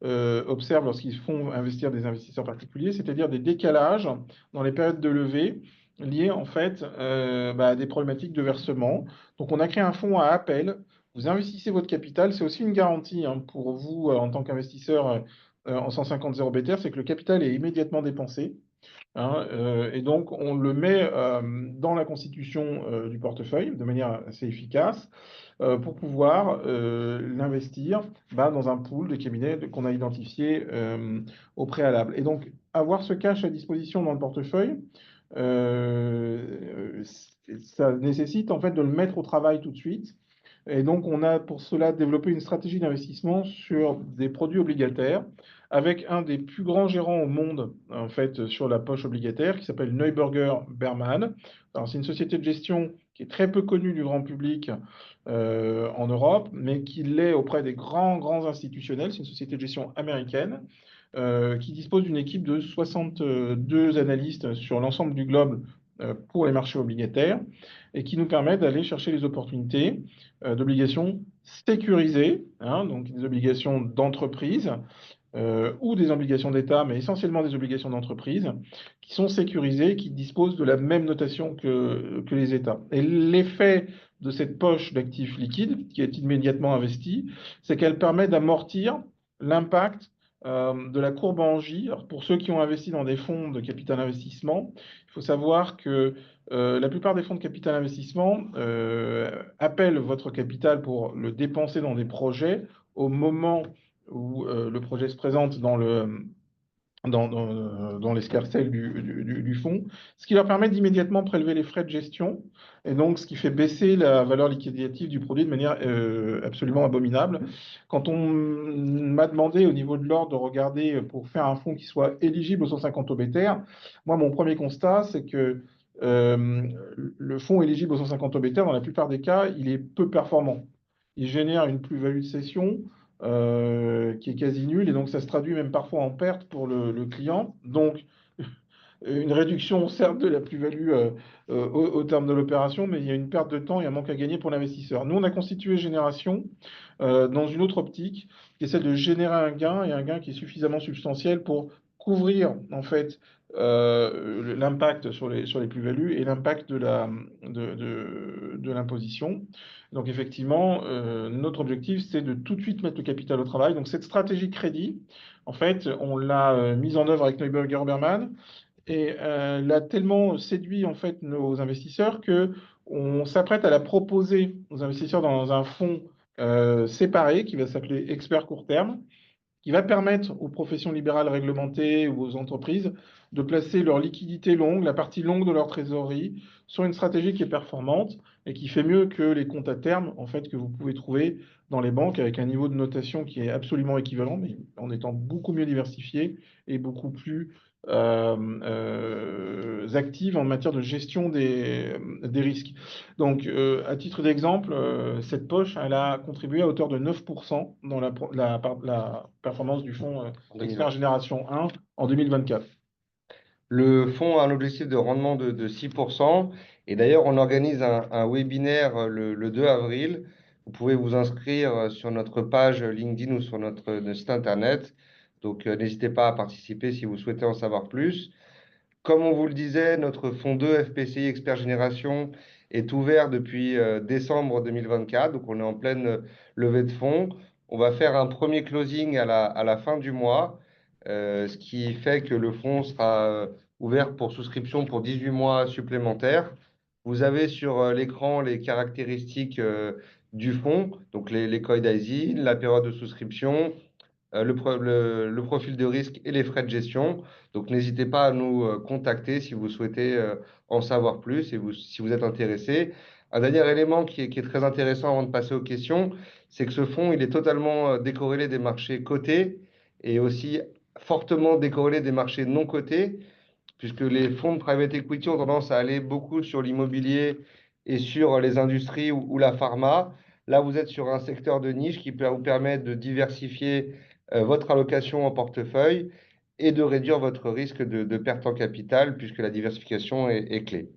observent lorsqu'ils font investir des investisseurs particuliers, c'est-à-dire des décalages dans les périodes de levée liées en fait à des problématiques de versement. Donc on a créé un fonds à appel. Vous investissez votre capital, c'est aussi une garantie hein, pour vous en tant qu'investisseur en 150 0 BTR, c'est que le capital est immédiatement dépensé. Hein, et donc, on le met dans la constitution du portefeuille de manière assez efficace pour pouvoir l'investir dans un pool de cabinets qu'on a identifié au préalable. Et donc, avoir ce cash à disposition dans le portefeuille, ça nécessite en fait de le mettre au travail tout de suite. Et donc, on a pour cela développé une stratégie d'investissement sur des produits obligataires avec un des plus grands gérants au monde, en fait, sur la poche obligataire, qui s'appelle Neuberger Berman. Alors, c'est une société de gestion qui est très peu connue du grand public en Europe, mais qui l'est auprès des grands institutionnels. C'est une société de gestion américaine qui dispose d'une équipe de 62 analystes sur l'ensemble du globe pour les marchés obligataires et qui nous permet d'aller chercher les opportunités d'obligations sécurisées, hein, donc des obligations d'entreprise ou des obligations d'État, mais essentiellement des obligations d'entreprise, qui sont sécurisées, qui disposent de la même notation que les États. Et l'effet de cette poche d'actifs liquides, qui est immédiatement investie, c'est qu'elle permet d'amortir l'impact de la courbe en J. Alors, pour ceux qui ont investi dans des fonds de capital investissement, il faut savoir que la plupart des fonds de capital investissement appellent votre capital pour le dépenser dans des projets au moment où le projet se présente dans l'escarcelle du fonds, ce qui leur permet d'immédiatement prélever les frais de gestion, et donc ce qui fait baisser la valeur liquidative du produit de manière absolument abominable. Quand on m'a demandé au niveau de l'ordre de regarder pour faire un fonds qui soit éligible aux 150 OBTR, moi mon premier constat c'est que le fonds éligible aux 150 OBTR, dans la plupart des cas, il est peu performant. Il génère une plus-value de cession qui est quasi nulle, et donc ça se traduit même parfois en perte pour le client. Donc, une réduction, certes, de la plus-value au terme de l'opération, mais il y a une perte de temps et un manque à gagner pour l'investisseur. Nous, on a constitué Génération dans une autre optique, qui est celle de générer un gain, et un gain qui est suffisamment substantiel pour couvrir, en fait, l'impact sur les plus-values et l'impact de l'imposition. Donc, effectivement, notre objectif, c'est de tout de suite mettre le capital au travail. Donc, cette stratégie crédit, en fait, on l'a mise en œuvre avec Neuberger Berman, et l'a tellement séduit en fait nos investisseurs que on s'apprête à la proposer aux investisseurs dans un fonds séparé qui va s'appeler Expert Court Terme, qui va permettre aux professions libérales réglementées ou aux entreprises de placer leur liquidité longue, la partie longue de leur trésorerie, sur une stratégie qui est performante et qui fait mieux que les comptes à terme en fait que vous pouvez trouver dans les banques avec un niveau de notation qui est absolument équivalent, mais en étant beaucoup mieux diversifié et beaucoup plus actives en matière de gestion des risques. Donc, à titre d'exemple, cette poche, elle a contribué à hauteur de 9% dans la performance du fonds En Expert 2020. Génération 1 en 2024. Le fonds a un objectif de rendement de 6%. Et d'ailleurs, on organise un webinaire le 2 avril. Vous pouvez vous inscrire sur notre page LinkedIn ou sur notre site internet. Donc, n'hésitez pas à participer si vous souhaitez en savoir plus. Comme on vous le disait, notre fonds 2 FPCI Expert Génération est ouvert depuis décembre 2024. Donc, on est en pleine levée de fonds. On va faire un premier closing à la fin du mois, ce qui fait que le fonds sera ouvert pour souscription pour 18 mois supplémentaires. Vous avez sur l'écran les caractéristiques du fonds, donc les codes ISIN, la période de souscription, le profil de risque et les frais de gestion. Donc, n'hésitez pas à nous contacter si vous souhaitez en savoir plus et si vous êtes intéressé. Un dernier élément qui est très intéressant avant de passer aux questions, c'est que ce fonds, il est totalement décorrélé des marchés cotés et aussi fortement décorrélé des marchés non cotés, puisque les fonds de private equity ont tendance à aller beaucoup sur l'immobilier et sur les industries ou la pharma. Là, vous êtes sur un secteur de niche qui peut vous permettre de diversifier votre allocation en portefeuille et de réduire votre risque de perte en capital, puisque la diversification est clé.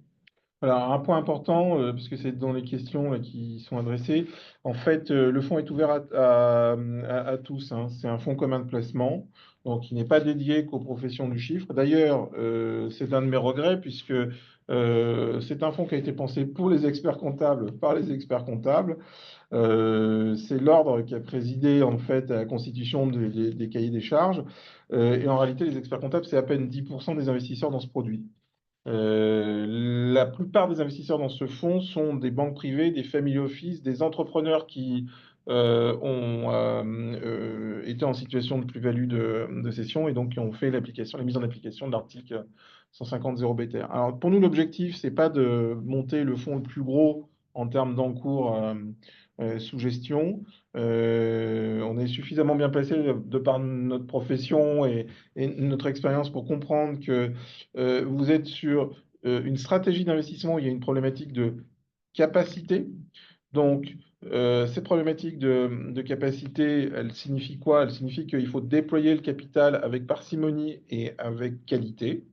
Alors, un point important, parce que c'est dans les questions là, qui sont adressées, en fait, le fonds est ouvert à tous, hein. C'est un fonds commun de placement, donc il n'est pas dédié qu'aux professions du chiffre. D'ailleurs, c'est un de mes regrets, puisque c'est un fonds qui a été pensé pour les experts comptables, par les experts comptables. C'est l'ordre qui a présidé en fait à la constitution des cahiers des charges. Et en réalité, les experts comptables, c'est à peine 10% des investisseurs dans ce produit. La plupart des investisseurs dans ce fonds sont des banques privées, des family office, des entrepreneurs qui ont été en situation de plus-value de cession et donc qui ont fait la mise en application de l'article 150 BTR. Alors pour nous, l'objectif, c'est pas de monter le fonds le plus gros en termes d'encours sous gestion. On est suffisamment bien placé de par notre profession et notre expérience pour comprendre que vous êtes sur une stratégie d'investissement où il y a une problématique de capacité. Donc, cette problématique de capacité, elle signifie quoi? Elle signifie qu'il faut déployer le capital avec parcimonie et avec qualité.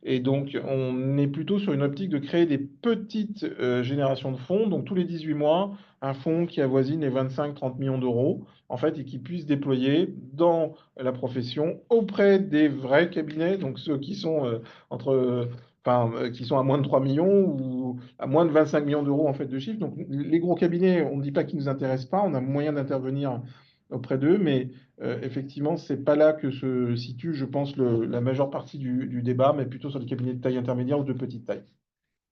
Et donc, on est plutôt sur une optique de créer des petites générations de fonds. Donc, tous les 18 mois, un fonds qui avoisine les 25-30 millions d'euros, en fait, et qui puisse déployer dans la profession auprès des vrais cabinets, donc ceux qui sont qui sont à moins de 3 millions ou à moins de 25 millions d'euros en fait de chiffre. Donc, les gros cabinets, on ne dit pas qu'ils ne nous intéressent pas, on a moyen d'intervenir auprès d'eux, mais effectivement, c'est pas là que se situe, je pense, la majeure partie du débat, mais plutôt sur les cabinets de taille intermédiaire ou de petite taille.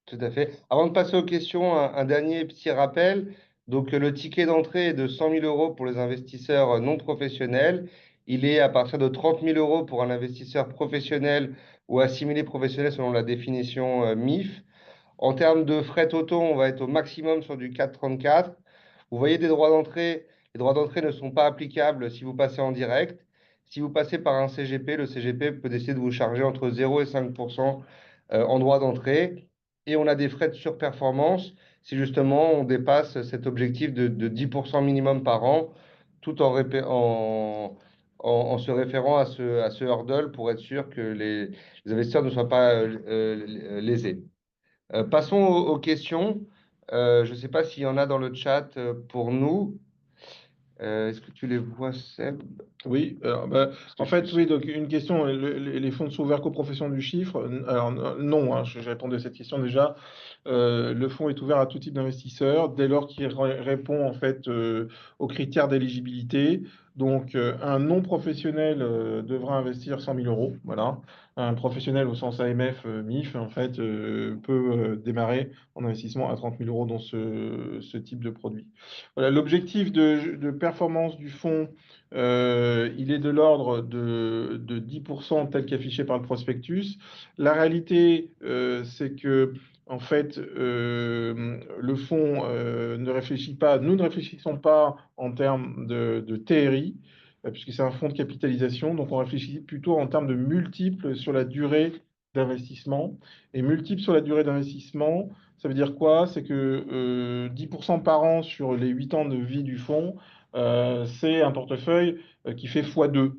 Tout à fait. Avant de passer aux questions, un dernier petit rappel. Donc, le ticket d'entrée est de 100 000 euros pour les investisseurs non professionnels. Il est à partir de 30 000 euros pour un investisseur professionnel ou assimilé professionnel selon la définition MIF. En termes de frais totaux, on va être au maximum sur du 4,34. Vous voyez des droits d'entrée. Les droits d'entrée ne sont pas applicables si vous passez en direct. Si vous passez par un CGP, le CGP peut décider de vous charger entre 0 et 5% en droits d'entrée. Et on a des frais de surperformance si justement on dépasse cet objectif de 10% minimum par an, tout en se référant à ce hurdle pour être sûr que les investisseurs ne soient pas lésés. Passons aux questions. Je ne sais pas s'il y en a dans le chat pour nous. Est-ce que tu les vois, Seb? Oui, en fait, oui, donc une question, les fonds ne sont ouverts qu'aux professions du chiffre. Alors, non, hein, j'ai répondu à cette question déjà. Le fonds est ouvert à tout type d'investisseur dès lors qu'il répond en fait aux critères d'éligibilité. Donc, un non professionnel devra investir 100 000 euros. Voilà. Un professionnel au sens AMF, MIF, en fait, peut démarrer en investissement à 30 000 euros dans ce type de produit. Voilà, l'objectif de performance du fonds, il est de l'ordre de 10% tel qu'affiché par le prospectus. La réalité, c'est que en fait, le fonds ne réfléchit pas, nous ne réfléchissons pas en termes de TRI. puisque c'est un fonds de capitalisation. Donc, on réfléchit plutôt en termes de multiples sur la durée d'investissement. Et multiples sur la durée d'investissement, ça veut dire quoi? C'est que 10% par an sur les 8 ans de vie du fonds, c'est un portefeuille qui fait x2.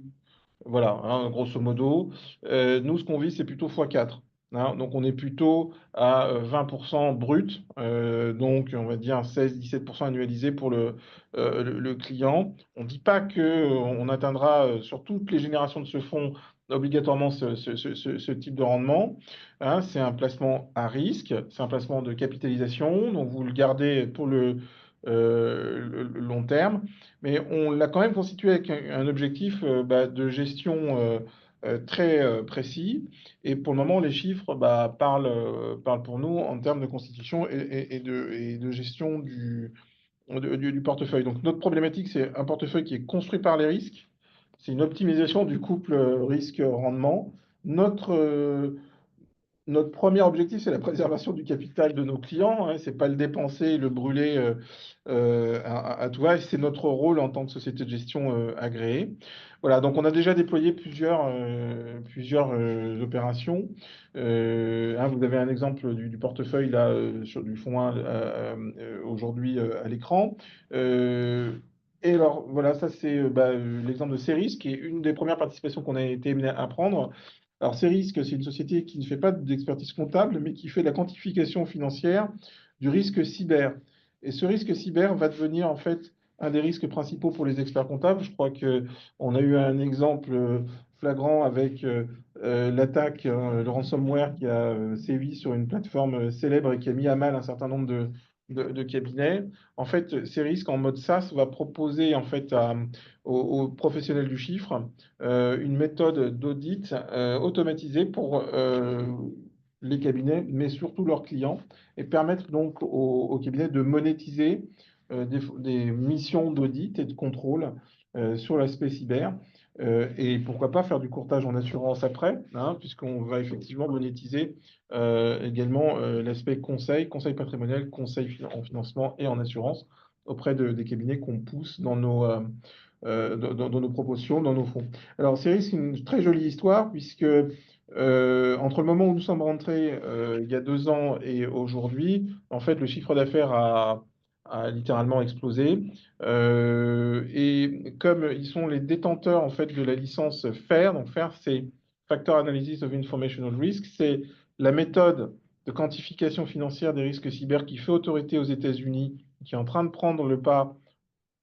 Voilà, hein, grosso modo. Nous, ce qu'on vise, c'est plutôt x4. Hein. Donc, on est plutôt à 20% brut, donc on va dire 16-17% annualisé pour le client. On ne dit pas qu'on atteindra sur toutes les générations de ce fonds obligatoirement ce type de rendement. Hein. C'est un placement à risque, c'est un placement de capitalisation, donc vous le gardez pour le long terme. Mais on l'a quand même constitué avec un objectif de gestion très précis. Et pour le moment, les chiffres parlent pour nous en termes de constitution et de gestion du portefeuille. Donc notre problématique, c'est un portefeuille qui est construit par les risques. C'est une optimisation du couple risque-rendement. Notre premier objectif, c'est la préservation du capital de nos clients. Hein, c'est pas le dépenser et le brûler à tout va. Et c'est notre rôle en tant que société de gestion agréée. Voilà, donc on a déjà déployé plusieurs opérations. Hein, vous avez un exemple du portefeuille là, du fonds 1 aujourd'hui à l'écran. Et alors, voilà, ça c'est l'exemple de Ceris, qui est une des premières participations qu'on a été amené à prendre. Alors, Cerisque, c'est une société qui ne fait pas d'expertise comptable, mais qui fait de la quantification financière du risque cyber. Et ce risque cyber va devenir en fait un des risques principaux pour les experts comptables. Je crois qu'on a eu un exemple flagrant avec l'attaque, le ransomware qui a sévi sur une plateforme célèbre et qui a mis à mal un certain nombre de cabinets. En fait, Cerisque en mode SaaS va proposer en fait aux professionnels du chiffre une méthode d'audit automatisée pour les cabinets, mais surtout leurs clients, et permettre donc aux cabinets de monétiser des missions d'audit et de contrôle sur l'aspect cyber. Et pourquoi pas faire du courtage en assurance après, hein, puisqu'on va effectivement monétiser également l'aspect conseil patrimonial, en financement et en assurance auprès des cabinets qu'on pousse dans dans nos propositions, dans nos fonds. Alors, c'est une très jolie histoire, puisque entre le moment où nous sommes rentrés il y a 2 ans et aujourd'hui, en fait, le chiffre d'affaires a littéralement explosé. Et comme ils sont les détenteurs en fait de la licence FAIR, donc FAIR, c'est Factor Analysis of Informational Risk, c'est la méthode de quantification financière des risques cyber qui fait autorité aux États-Unis, qui est en train de prendre le pas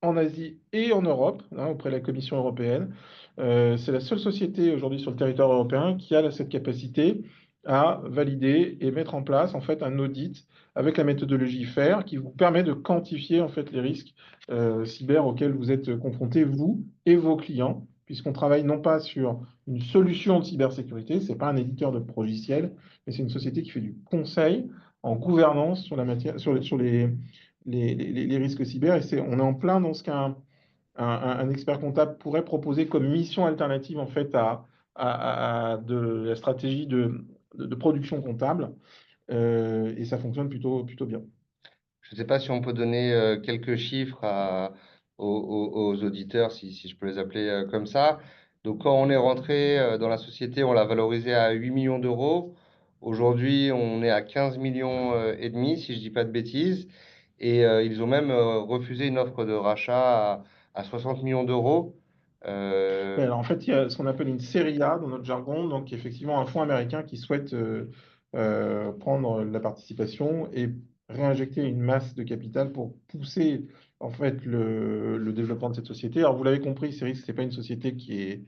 en Asie et en Europe, hein, auprès de la Commission européenne. C'est la seule société aujourd'hui sur le territoire européen qui a cette capacité à valider et mettre en place en fait un audit avec la méthodologie FAIR qui vous permet de quantifier en fait les risques cyber auxquels vous êtes confrontés, vous et vos clients, puisqu'on travaille non pas sur une solution de cybersécurité, c'est pas un éditeur de logiciels, mais c'est une société qui fait du conseil en gouvernance sur la matière, sur les risques cyber. Et on est en plein dans ce qu'un expert comptable pourrait proposer comme mission alternative en fait à de la stratégie de production comptable. Et ça fonctionne plutôt bien. Je ne sais pas si on peut donner quelques chiffres aux auditeurs, si je peux les appeler comme ça. Donc, quand on est rentré dans la société, on l'a valorisé à 8 millions d'euros. Aujourd'hui, on est à 15 millions et demi, si je ne dis pas de bêtises. Et ils ont même refusé une offre de rachat à 60 millions d'euros. Ouais, alors en fait, il y a ce qu'on appelle une série A dans notre jargon, donc effectivement un fonds américain qui souhaite prendre la participation et réinjecter une masse de capital pour pousser en fait le développement de cette société. Alors vous l'avez compris, Ceris, ce n'est pas une société qui est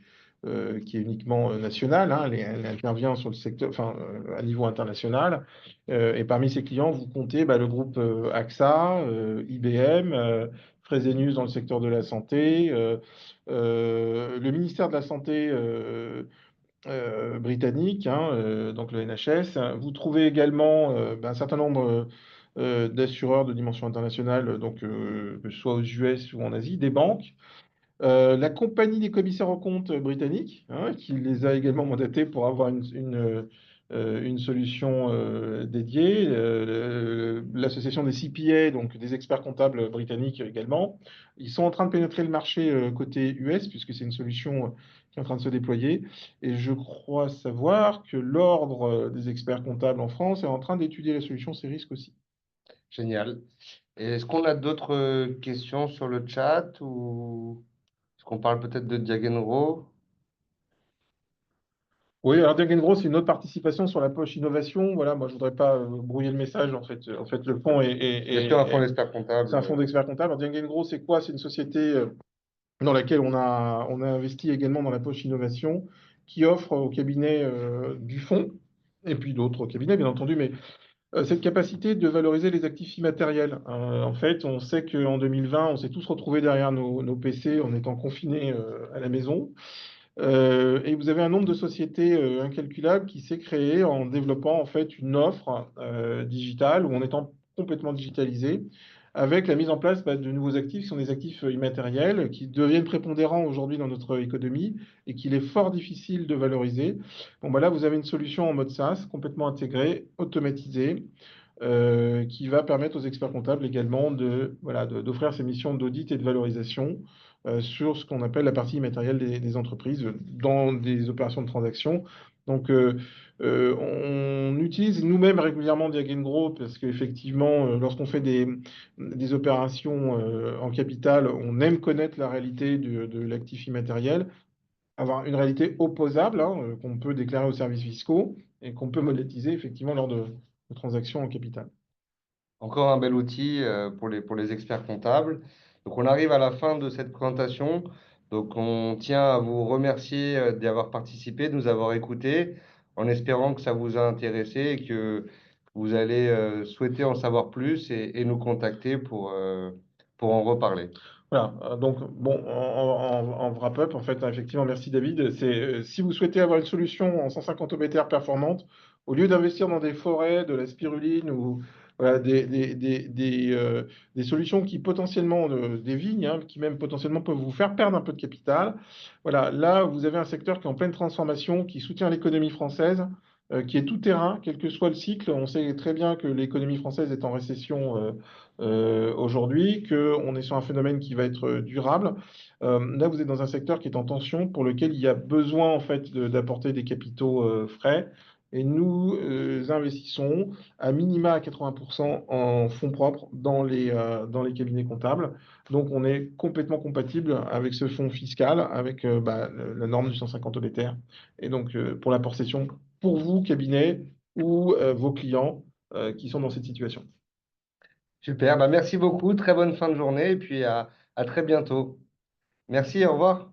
uniquement nationale, hein, elle intervient sur le secteur, enfin, à niveau international. Et parmi ses clients, vous comptez le groupe AXA, IBM, Fresenius dans le secteur de la santé. Le ministère de la Santé britannique, hein, donc le NHS. Vous trouvez également un certain nombre d'assureurs de dimension internationale, donc que ce soit aux US ou en Asie, des banques. La compagnie des commissaires aux comptes britanniques, hein, qui les a également mandatés pour avoir une solution dédiée. L'association des CPA, donc des experts comptables britanniques également, ils sont en train de pénétrer le marché côté US, puisque c'est une solution qui est en train de se déployer. Et je crois savoir que l'ordre des experts comptables en France est en train d'étudier la solution Cerisk aussi. Génial. Et est-ce qu'on a d'autres questions sur le chat ou est-ce qu'on parle peut-être de Diagenro? Oui, alors Diagenro, c'est une autre participation sur la poche innovation. Voilà, moi, je voudrais pas brouiller le message. En fait, le fonds Bien sûr, un fonds d'experts c'est un comptables. fonds d'experts comptables. Alors, Diagenro, c'est quoi? C'est une société dans laquelle on a investi également dans la poche innovation, qui offre aux cabinets du fonds, et puis d'autres cabinets, bien entendu, mais cette capacité de valoriser les actifs immatériels. En fait, on sait qu'en 2020, on s'est tous retrouvés derrière nos PC en étant confinés à la maison. Et vous avez un nombre de sociétés incalculable qui s'est créé en développant en fait une offre digitale ou en étant complètement digitalisé, avec la mise en place de nouveaux actifs qui sont des actifs immatériels qui deviennent prépondérants aujourd'hui dans notre économie et qu'il est fort difficile de valoriser. Bon, bah là, vous avez une solution en mode SaaS complètement intégrée, automatisée, qui va permettre aux experts comptables également d'offrir ces missions d'audit et de valorisation sur ce qu'on appelle la partie immatérielle des entreprises dans des opérations de transaction. Donc, on utilise nous-mêmes régulièrement Diagenro parce qu'effectivement, lorsqu'on fait des opérations en capital, on aime connaître la réalité de l'actif immatériel, avoir une réalité opposable qu'on peut déclarer aux services fiscaux et qu'on peut monétiser effectivement lors de transactions en capital. Encore un bel outil pour les experts comptables. Donc, on arrive à la fin de cette présentation. Donc, on tient à vous remercier d'y avoir participé, de nous avoir écoutés, en espérant que ça vous a intéressé et que vous allez souhaiter en savoir plus et nous contacter pour en reparler. Voilà, donc bon, en wrap-up, en fait, effectivement, merci David. Si vous souhaitez avoir une solution en 150 OBTR performante, au lieu d'investir dans des forêts, de la spiruline ou voilà, des solutions qui potentiellement, des vignes, qui même potentiellement peuvent vous faire perdre un peu de capital, voilà, là, vous avez un secteur qui est en pleine transformation, qui soutient l'économie française, qui est tout terrain, quel que soit le cycle. On sait très bien que l'économie française est en récession aujourd'hui, qu'on est sur un phénomène qui va être durable. Là, vous êtes dans un secteur qui est en tension, pour lequel il y a besoin en fait d'apporter des capitaux frais. Et nous investissons à minima à 80% en fonds propres dans les cabinets comptables. Donc, on est complètement compatible avec ce fonds fiscal, avec la norme du 150 OBTR. Et donc, pour la possession, pour vous, cabinet, ou vos clients qui sont dans cette situation. Super, bah merci beaucoup, très bonne fin de journée et puis à très bientôt. Merci, au revoir.